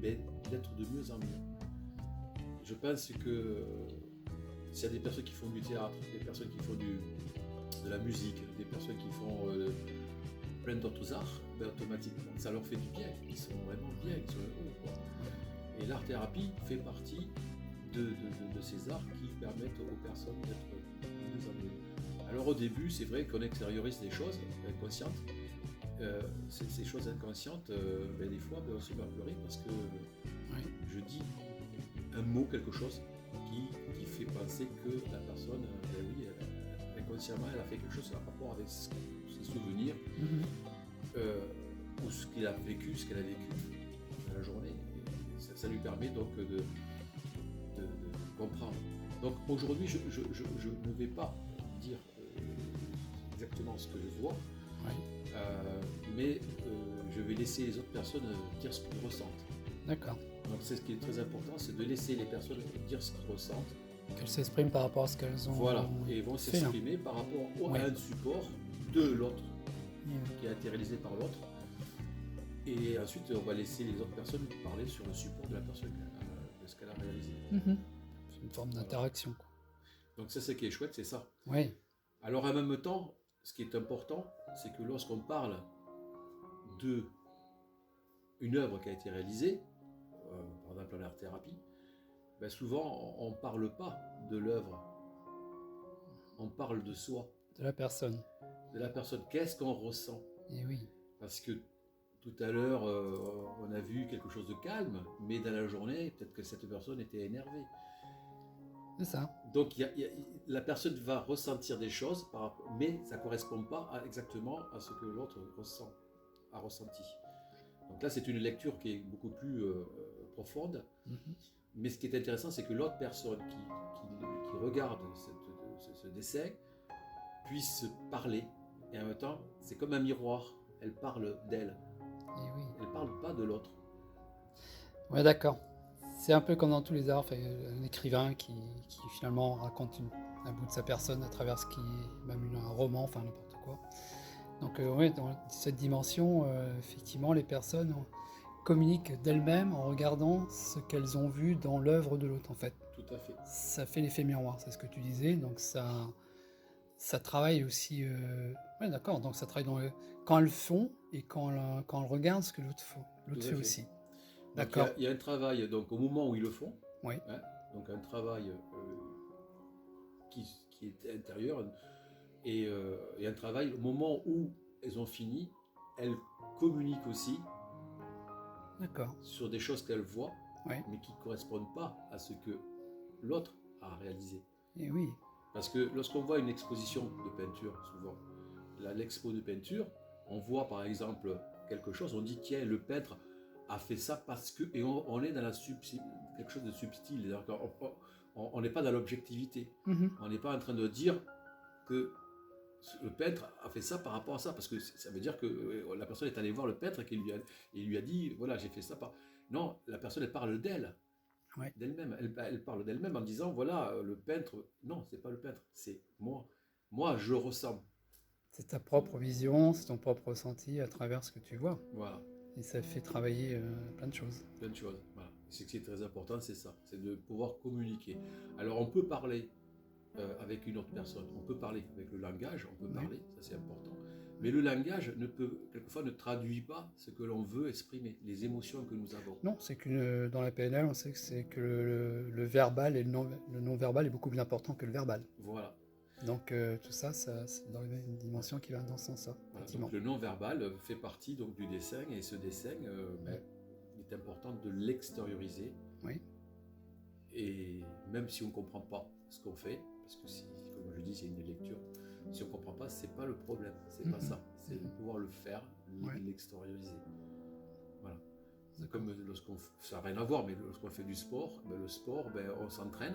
d'être de mieux en mieux. Je pense que s'il y a des personnes qui font du théâtre, des personnes qui font de la musique, des personnes qui font plein d'autres arts, automatiquement ça leur fait du bien. Ils sont vraiment bien, ils sont heureux, quoi. Et l'art-thérapie fait partie de ces arts qui permettent aux personnes d'être de mieux en mieux. Alors au début, c'est vrai qu'on extériorise des choses inconscientes. Ces choses inconscientes, des fois, on se met à pleurer parce que je dis un mot, quelque chose qui fait penser que la personne, inconsciemment, elle a fait quelque chose en rapport avec ses souvenirs, ou ce qu'il a vécu, ce qu'elle a vécu dans la journée. Et ça lui permet donc de comprendre. Donc aujourd'hui, je ne vais pas dire exactement ce que je vois, mais je vais laisser les autres personnes dire ce qu'ils ressentent. D'accord. Donc c'est ce qui est très important, c'est de laisser les personnes dire ce qu'ils ressentent. Qu'elles s'expriment par rapport à ce qu'elles ont Voilà, et ils vont fait, là. s'exprimer par rapport à un support de l'autre, qui a été réalisé par l'autre. Et ensuite, on va laisser les autres personnes parler sur le support de la personne, de ce qu'elle a réalisé. Mhm. C'est une forme d'interaction, quoi. Donc ça, ce qui est chouette, c'est ça. Oui. Alors en même temps, ce qui est important, c'est que lorsqu'on parle de une œuvre qui a été réalisée, par exemple en art-thérapie, souvent on ne parle pas de l'œuvre, on parle de soi, De la personne. de la personne. Qu'est-ce qu'on ressent? Et oui. Parce que tout à l'heure, on a vu quelque chose de calme, mais dans la journée, peut-être que cette personne était énervée. C'est ça. Donc la personne va ressentir des choses, mais ça ne correspond pas exactement à ce que l'autre a ressenti. Donc là, c'est une lecture qui est beaucoup plus profonde. Mhm. Mais ce qui est intéressant, c'est que l'autre personne qui regarde ce dessin puisse parler. Et en même temps, c'est comme un miroir. Elle parle d'elle. Et oui. Elle ne parle pas de l'autre. Ouais, d'accord. C'est un peu comme dans tous les arts, un écrivain qui finalement raconte un bout de sa personne à travers ce qui est même un roman, enfin n'importe quoi. Donc oui, dans cette dimension, effectivement, les personnes communiquent d'elles-mêmes en regardant ce qu'elles ont vu dans l'œuvre de l'autre, en fait. Tout à fait. Ça fait l'effet miroir, c'est ce que tu disais, donc ça travaille aussi... Ouais, d'accord, donc ça travaille quand elles font et quand elles regardent ce que l'autre fait aussi. D'accord. Il y a un travail donc, au moment où ils le font, Oui. Donc un travail qui est intérieur, et un travail au moment où elles ont fini, elles communiquent aussi D'accord. sur des choses qu'elles voient, Ouais. mais qui ne correspondent pas à ce que l'autre a réalisé. Et oui. Parce que lorsqu'on voit une exposition de peinture, souvent, l'expo de peinture, on voit par exemple quelque chose, on dit tiens, le peintre a fait ça parce que... Et on est dans quelque chose de subtil, on n'est pas dans l'objectivité. On n'est pas en train de dire que le peintre a fait ça par rapport à ça, parce que ça veut dire que la personne est allée voir le peintre et il lui a dit, voilà, j'ai fait ça par... Non, la personne, elle parle d'elle, Ouais. d'elle-même. Elle parle d'elle-même en disant, voilà, le peintre... Non, c'est pas le peintre, c'est moi. Moi, je le ressens. C'est ta propre vision, c'est ton propre ressenti à travers ce que tu vois. Voilà. Et ça fait travailler plein de choses. Plein de choses. Voilà. Ce qui est très important, c'est ça, c'est de pouvoir communiquer. Alors, on peut parler avec une autre personne, on peut parler avec le langage, on peut parler, ça c'est important. Mais le langage quelquefois ne traduit pas ce que l'on veut exprimer, les émotions que nous avons. Non, c'est que dans la PNL, on sait que c'est que le verbal et le non-verbal est beaucoup plus important que le verbal. Voilà. Donc tout ça, c'est dans une dimension qui va dans ce sens-là. Voilà, donc le non-verbal fait partie donc, du dessin, et ce dessin, il est important de l'extérioriser. Oui. Et même si on ne comprend pas ce qu'on fait, parce que comme je dis, c'est une lecture, si on ne comprend pas, c'est pas le problème, c'est pas ça, c'est de pouvoir le faire, l'extérioriser. Voilà. C'est comme ça n'a rien à voir, mais lorsqu'on fait du sport, le sport, on s'entraîne,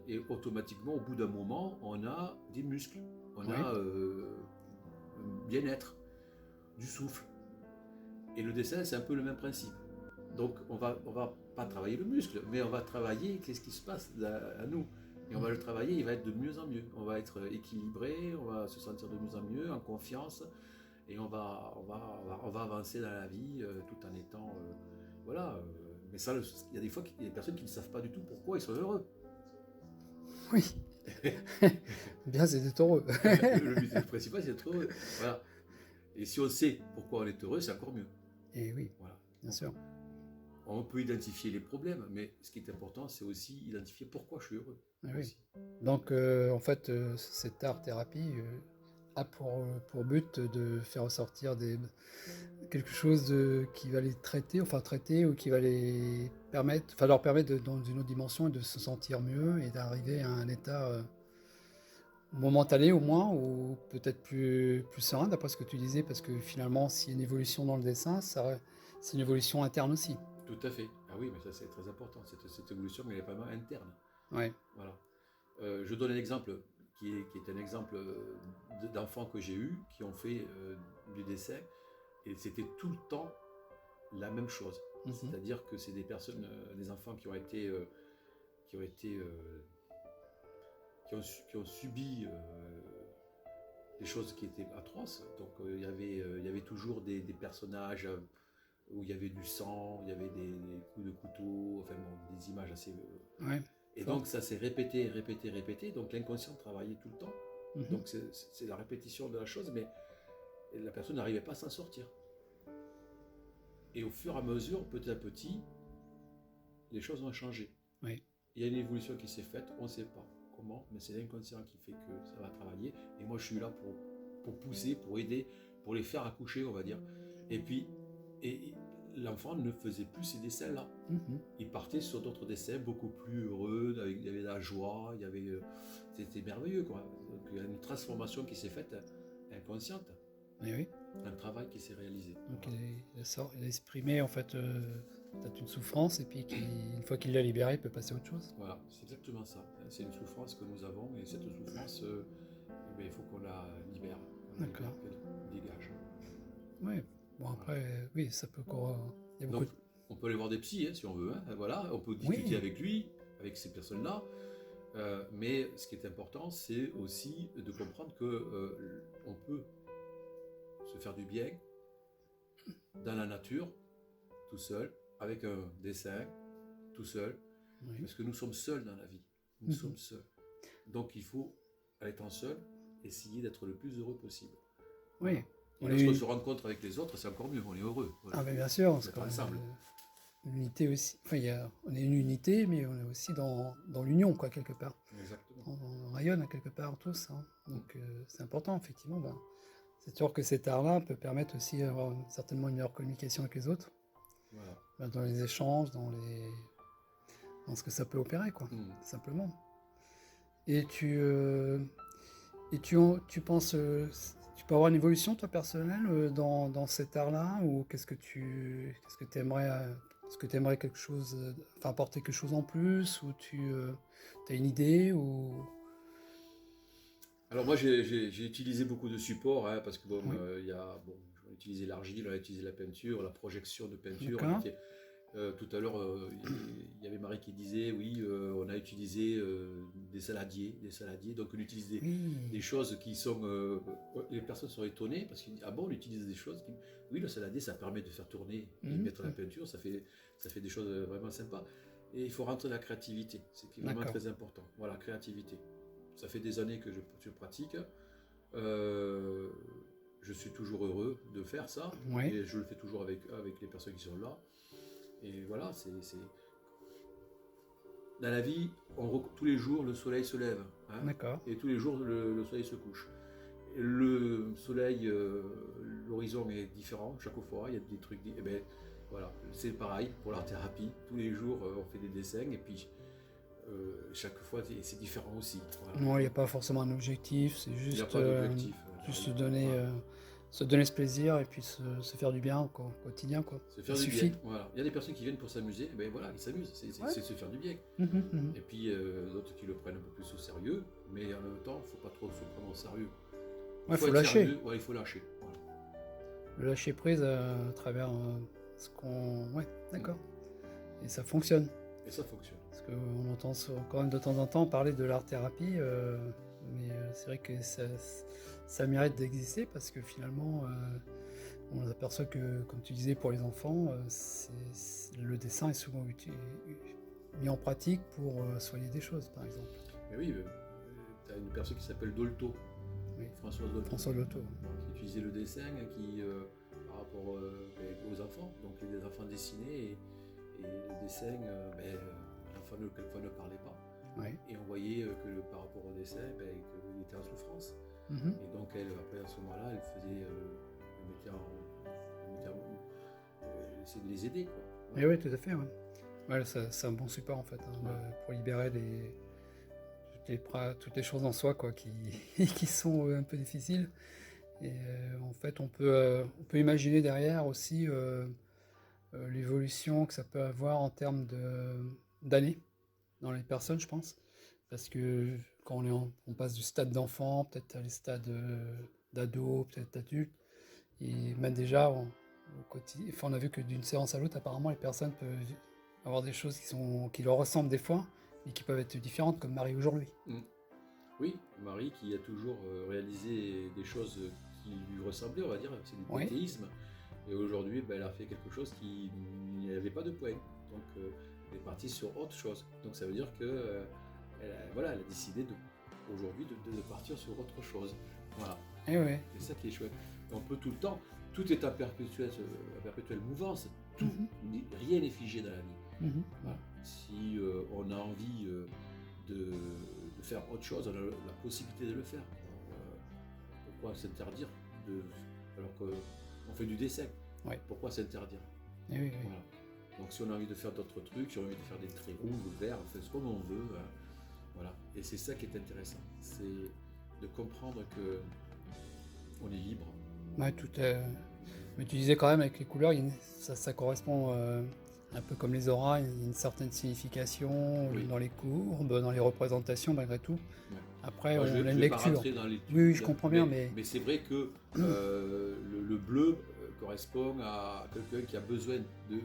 et automatiquement, au bout d'un moment, on a des muscles, on a un bien-être, du souffle. Et le dessin, c'est un peu le même principe. Donc, on va pas travailler le muscle, mais on va travailler qu'est-ce qui se passe à nous. Et on va le travailler, il va être de mieux en mieux. On va être équilibré, on va se sentir de mieux en mieux, en confiance. Et on va avancer dans la vie tout en étant... mais ça, il y a des fois, il y a des personnes qui ne savent pas du tout pourquoi ils sont heureux. Oui. Bien, c'est d'être heureux. Le but principal, c'est d'être heureux. Voilà. Et si on sait pourquoi on est heureux, c'est encore mieux. Et oui, voilà. Bien sûr. On peut identifier les problèmes, mais ce qui est important, c'est aussi identifier pourquoi je suis heureux. Oui. Donc, en fait, cette art-thérapie a pour but de faire ressortir quelque chose qui va les traiter, ou qui va leur permettre dans une autre dimension de se sentir mieux et d'arriver à un état momentané au moins, ou peut-être plus serein, d'après ce que tu disais, parce que finalement, s'il y a une évolution dans le dessin, c'est une évolution interne aussi. Tout à fait. Ah oui, mais ça c'est très important. Cette évolution, mais elle est vraiment interne. Ouais. Voilà. Je donne un exemple qui est un exemple d'enfants que j'ai eu qui ont fait du dessin, et c'était tout le temps la même chose. C'est-à-dire que c'est des personnes, des enfants qui ont subi des choses qui étaient atroces. Donc il y avait toujours des personnages où il y avait du sang, il y avait des coups de couteau, enfin bon, des images assez... Et donc ça s'est répété, donc l'inconscient travaillait tout le temps. Donc c'est la répétition de la chose, mais la personne n'arrivait pas à s'en sortir. Et au fur et à mesure, petit à petit, les choses ont changé. Oui. Il y a une évolution qui s'est faite, on ne sait pas comment, mais c'est l'inconscient qui fait que ça va travailler. Et moi je suis là pour pousser, pour aider, pour les faire accoucher, on va dire. Et puis, l'enfant ne faisait plus ces dessins-là. Il partait sur d'autres dessins beaucoup plus heureux, il y avait de la joie, c'était merveilleux, quoi. Donc il y a une transformation qui s'est faite inconsciente. Oui. Un travail qui s'est réalisé. Donc il a exprimé en fait peut-être une souffrance, et puis une fois qu'il l'a libérée, il peut passer à autre chose. Voilà, c'est exactement ça. C'est une souffrance que nous avons, et cette souffrance, il faut qu'on la libère. D'accord. Qu'elle dégage. Oui. Bon, après, oui, ça peut encore... Donc, on peut aller voir des psys, si on veut. Voilà, on peut discuter avec lui, avec ces personnes-là. Mais ce qui est important, c'est aussi de comprendre qu'on peut se faire du bien dans la nature, tout seul, avec un dessin, tout seul. Parce que nous sommes seuls dans la vie. Nous sommes seuls. Donc, il faut, en étant seul, essayer d'être le plus heureux possible. Oui. Et lorsqu'on se rencontre avec les autres, c'est encore mieux, on est heureux. Voilà. Ah, mais bien sûr, on est ensemble. L'unité aussi. Enfin, on est une unité, mais on est aussi dans l'union, quoi, quelque part. Exactement. On rayonne quelque part tous. Hein. Donc, c'est important, effectivement. C'est sûr que cet art-là peut permettre aussi d'avoir certainement une meilleure communication avec les autres. Voilà. Dans les échanges, dans ce que ça peut opérer, quoi, simplement. Et tu penses, tu peux avoir une évolution, toi, personnelle, dans cet art-là, ou qu'est-ce que tu aimerais, est-ce que tu aimerais quelque chose, enfin, apporter quelque chose en plus, ou tu as une idée, ou... Alors moi j'ai utilisé beaucoup de supports hein, parce que bon, Oui, on a utilisé l'argile, on a utilisé la peinture, la projection de peinture. d'accord. Tout à l'heure il y avait Marie qui disait oui on a utilisé des saladiers. Donc on utilise des Oui, choses qui sont les personnes sont étonnées parce qu'ils disent ah bon on utilise des choses qui oui le saladier ça permet de faire tourner et mhm, mettre la peinture ça fait des choses vraiment sympas et il faut rentrer dans la créativité c'est qui est vraiment d'accord. très important voilà créativité. Ça fait des années que je pratique. Euh, je suis toujours heureux de faire ça. Oui, Et je le fais toujours avec les personnes qui sont là. Et voilà, dans la vie, tous les jours, le soleil se lève. Hein, d'accord. et tous les jours, le soleil se couche. Et le soleil, l'horizon est différent chaque fois. Il y a des trucs. Et ben, voilà, c'est pareil pour l'art thérapie. Tous les jours, on fait des dessins. Et puis, chaque fois c'est différent aussi. Voilà. Non, il n'y a pas forcément un objectif, c'est Il n'y a juste, pas d'objectif. juste Voilà. se donner ce plaisir et puis se faire du bien quoi, au quotidien, quoi. Se faire Ça du suffit. bien. Voilà. Il y a des personnes qui viennent pour s'amuser, ben voilà, ils s'amusent, Ouais. c'est se faire du bien. Mhm. Et puis d'autres qui le prennent un peu plus au sérieux, mais en même temps, il ne faut pas trop se prendre au sérieux. Ouais, faut être lâcher. sérieux, ouais, il faut lâcher. Voilà. Le lâcher prise à travers ce qu'on. Ouais, d'accord. Et ça fonctionne. Et ça fonctionne. Parce qu'on entend quand même de temps en temps parler de l'art-thérapie, mais c'est vrai que ça mérite d'exister parce que finalement, on aperçoit que, comme tu disais, pour les enfants, le dessin est souvent mis en pratique pour soigner des choses, par exemple. Mais oui, tu as une personne qui s'appelle Dolto, Oui. Françoise Dolto, François Loto. qui utilisait le dessin par rapport aux enfants, donc des enfants dessinés, et le dessin, l'enfant quelquefois ne parlait pas. Ouais. Et on voyait que par rapport au dessin, qu'il était en souffrance. Mhm. Et donc elle, après à ce moment-là, elle faisait, essayait de les aider, quoi. Et oui, tout à fait. Ouais. Ouais, c'est un bon support en fait, hein, pour libérer toutes les choses en soi quoi, qui, qui sont un peu difficiles. Et en fait, on peut imaginer derrière aussi l'évolution que ça peut avoir en termes d'années dans les personnes, je pense. Parce que quand on passe du stade d'enfant, peut-être à les stades d'ado, peut-être d'adulte, et même déjà, au quotidien, enfin, on a vu que d'une séance à l'autre, apparemment, les personnes peuvent avoir des choses qui leur ressemblent des fois, mais qui peuvent être différentes, comme Marie aujourd'hui. Oui, Marie qui a toujours réalisé des choses qui lui ressemblaient, on va dire, c'est du Oui. pointéisme. Et aujourd'hui, elle a fait quelque chose qui n'y avait pas de point. Donc elle est partie sur autre chose. Donc ça veut dire que elle a décidé aujourd'hui de partir sur autre chose. Voilà, Et ouais. c'est ça qui est chouette. On peut tout le temps, tout est en perpétuelle mouvance, tout, rien n'est figé dans la vie. Mhm. Voilà. Si on a envie de faire autre chose, on a la possibilité de le faire. Pourquoi s'interdire alors qu'on fait du dessin? Ouais. Pourquoi s'interdire? Et oui, oui. Voilà. Donc si on a envie de faire d'autres trucs, si on a envie de faire des traits rouges ou verts, on fait ce qu'on veut. Hein. Voilà. Et c'est ça qui est intéressant, c'est de comprendre que on est libre. Ouais, mais tu disais quand même avec les couleurs, ça correspond un peu comme les auras, il y a une certaine signification Oui. dans les courbes, dans les représentations malgré tout. Ouais. Après, Moi, on a une je vais pas lecture. rentrer dans les Oui, je comprends bien, mais mais c'est vrai que le bleu correspond à quelqu'un qui a besoin de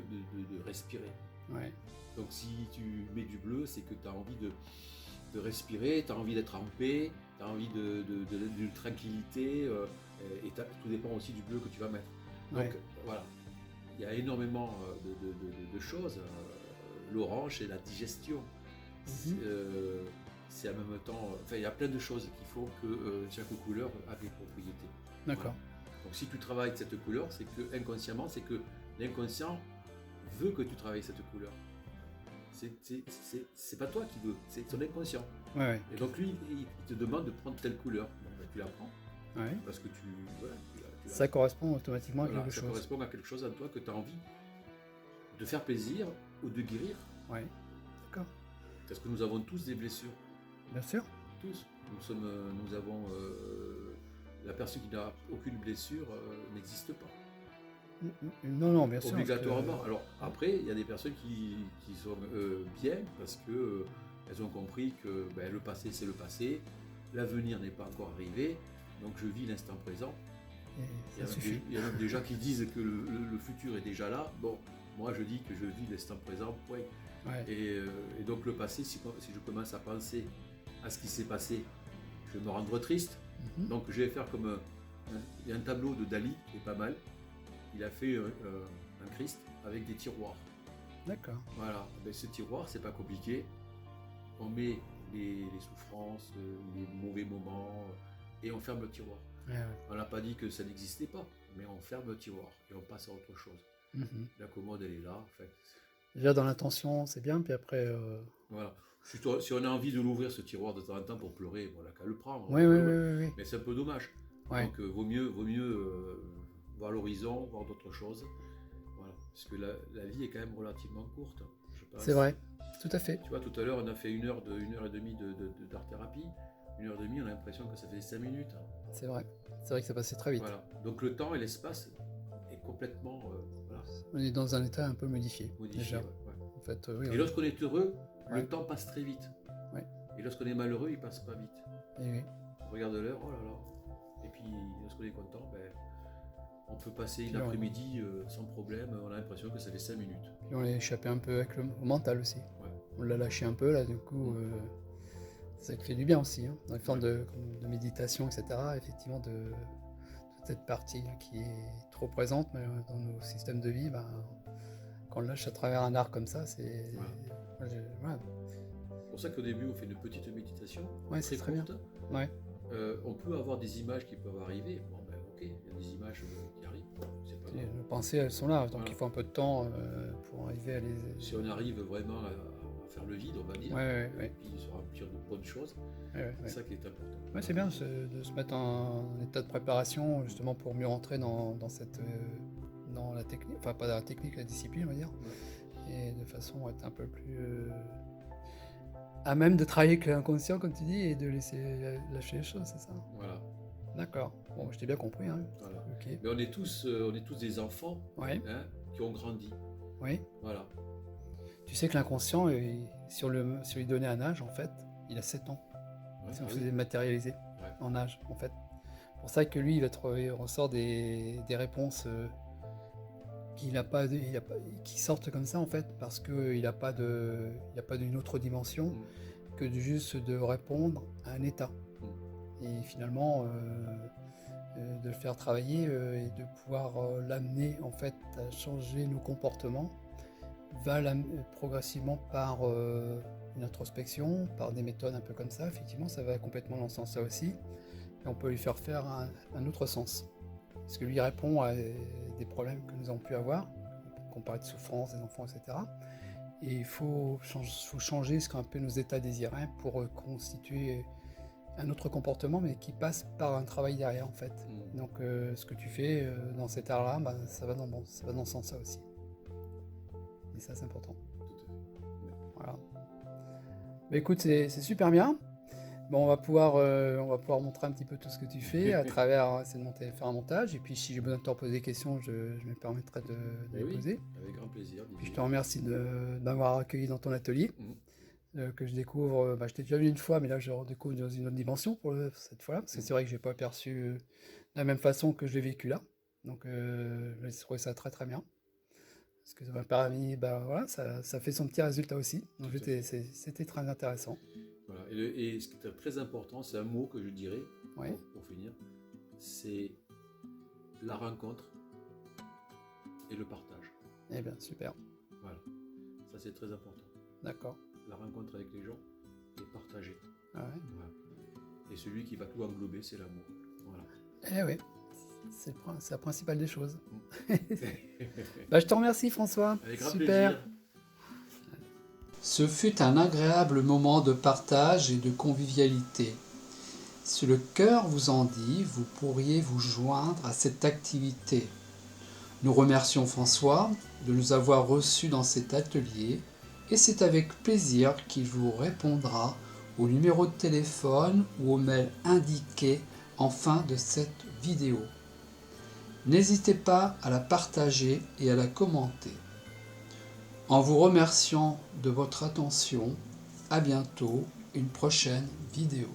respirer. ouais, Donc si tu mets du bleu, c'est que tu as envie de respirer, tu as envie d'être en paix, tu as envie de tranquillité, et tout dépend aussi du bleu que tu vas mettre. Donc ouais. voilà, il y a énormément de choses. L'orange, c'est la digestion. C'est en même temps, enfin il y a plein de choses qui font que chaque couleur a des propriétés. D'accord. Voilà. Donc si tu travailles cette couleur, c'est que inconsciemment, c'est que l'inconscient veut que tu travailles cette couleur. C'est pas toi qui veux, c'est ton inconscient. Ouais, ouais. Et donc lui, il te demande de prendre telle couleur. Bon, ben, tu la prends Ouais. parce que tu la- Ça correspond automatiquement à voilà, quelque ça chose. correspond à quelque chose en toi que tu as envie de faire plaisir ou de guérir. Ouais. D'accord. Parce que nous avons tous des blessures. Bien sûr. tous. Nous avons la personne qui n'a aucune blessure n'existe pas. Non, bien sûr. Obligatoirement. Alors après, il y a des personnes qui sont bien parce que elles ont compris que le passé c'est le passé, l'avenir n'est pas encore arrivé, donc je vis l'instant présent. Il y a même des gens qui disent que le futur est déjà là. Bon, moi je dis que je vis l'instant présent, point. Ouais. Et donc le passé, si je commence à penser à ce qui s'est passé, je vais me rendre triste. Donc je vais faire comme il y a un tableau de Dali qui est pas mal. Il a fait un Christ avec des tiroirs. D'accord. Voilà. Ce tiroir, c'est pas compliqué. On met les souffrances, les mauvais moments, et on ferme le tiroir. Ouais. On n'a pas dit que ça n'existait pas, mais on ferme le tiroir et on passe à autre chose. La commode, elle est là. En fait. Déjà dans l'intention, c'est bien, puis après... Voilà. Si on a envie de l'ouvrir, ce tiroir, de temps en temps pour pleurer, bon, on n'a qu'à le prendre. Oui. Mais c'est un peu dommage. Ouais. Donc, vaut mieux voir l'horizon, voir d'autres choses. Voilà. Parce que la vie est quand même relativement courte, je pense. C'est vrai, tout à fait. Tu vois, tout à l'heure, on a fait 1 heure et demie d'art-thérapie. 1 heure et demie, on a l'impression que ça faisait 5 minutes. C'est vrai que ça passait très vite. Voilà. Donc le temps et l'espace est complètement... voilà. On est dans un état un peu modifié. Déjà. Ouais. En fait, oui, Et lorsqu'on est heureux, Ouais. le temps passe très vite. Ouais. Et lorsqu'on est malheureux, il passe pas vite. oui. On regarde l'heure, oh là là. Et puis lorsqu'on est content, on peut passer une Puis après-midi sans problème. On a l'impression que ça fait 5 minutes. Puis on l'a échappé un peu avec au mental aussi. Ouais. On l'a lâché un peu là, du coup, ça fait du bien aussi. Hein. Dans les formes de méditation, etc. Effectivement, de toute cette partie là, qui est trop présente mais, dans nos systèmes de vie, quand on le lâche à travers un art comme ça, c'est... Voilà. C'est pour ça qu'au début, on fait une petite méditation, Ouais, c'est très bien. courte. Ouais. On peut avoir des images qui peuvent arriver. Bon, ok, il y a des images qui arrivent. Bon, c'est pas grave. Les pensées, elles sont là, donc Voilà. il faut un peu de temps pour arriver à les... Si on arrive vraiment à faire le vide, on va dire, Ouais. et puis se remplir de bonnes choses, Ouais. c'est ça qui est important. Ouais, c'est bien de se mettre en état de préparation justement pour mieux rentrer dans cette dans la technique, enfin pas la technique, la discipline on va dire, et de façon à être un peu plus à même de travailler avec l'inconscient comme tu dis et de laisser lâcher les choses, c'est ça? Voilà. D'accord. Bon, je t'ai bien compris. Hein. Voilà. Ok. Mais on est tous des enfants Ouais. qui ont grandi. Oui. Voilà. Tu sais que l'inconscient, si on lui donnait un âge, en fait, il a 7 ans. Ouais, Si on oui. faisait matérialiser en âge, en fait. C'est pour ça que lui, il ressort des réponses qui sortent comme ça, en fait, parce qu'il n'a pas d'une autre dimension que juste de répondre à un état. Et finalement, de le faire travailler et de pouvoir l'amener, en fait, à changer nos comportements, va progressivement par une introspection, par des méthodes un peu comme ça, effectivement, ça va complètement dans ce sens-là aussi. Et on peut lui faire faire un autre sens. Parce que lui répond à des problèmes que nous avons pu avoir, qu'on parlait de souffrance des enfants, etc. Et il faut changer ce qu'on appelle nos états désirés pour constituer un autre comportement, mais qui passe par un travail derrière, en fait. Donc, ce que tu fais dans cet art-là, ça va dans ce sens-là aussi. Et ça, c'est important. Voilà. Mais écoute, c'est super bien. Bon, on va pouvoir montrer un petit peu tout ce que tu fais à travers, c'est de faire un montage. Et puis, si j'ai besoin de te reposer des questions, je me permettrai de les poser. Avec grand plaisir. Puis, je te remercie de m'avoir accueilli dans ton atelier. Que je découvre, je t'ai déjà vu une fois, mais là je redécouvre dans une autre dimension pour cette fois-là, parce que c'est vrai que je n'ai pas perçu de la même façon que je l'ai vécu là. Donc j'ai trouvé ça très très bien. Parce que ça m'a permis, voilà, ça fait son petit résultat aussi. Donc c'était très intéressant. Voilà. Et ce qui est très important, c'est un mot que je dirais, pour finir, c'est la rencontre et le partage. Eh bien, super. Voilà, ça c'est très important. D'accord. La rencontre avec les gens et partager. Ah ouais. Voilà. Et celui qui va tout englober, c'est l'amour. Voilà. Eh oui, c'est la principale des choses. Je te remercie François. Avec grand super. plaisir. Ce fut un agréable moment de partage et de convivialité. Si le cœur vous en dit, vous pourriez vous joindre à cette activité. Nous remercions François de nous avoir reçus dans cet atelier et c'est avec plaisir qu'il vous répondra au numéro de téléphone ou au mail indiqué en fin de cette vidéo. N'hésitez pas à la partager et à la commenter. En vous remerciant de votre attention, à bientôt, une prochaine vidéo.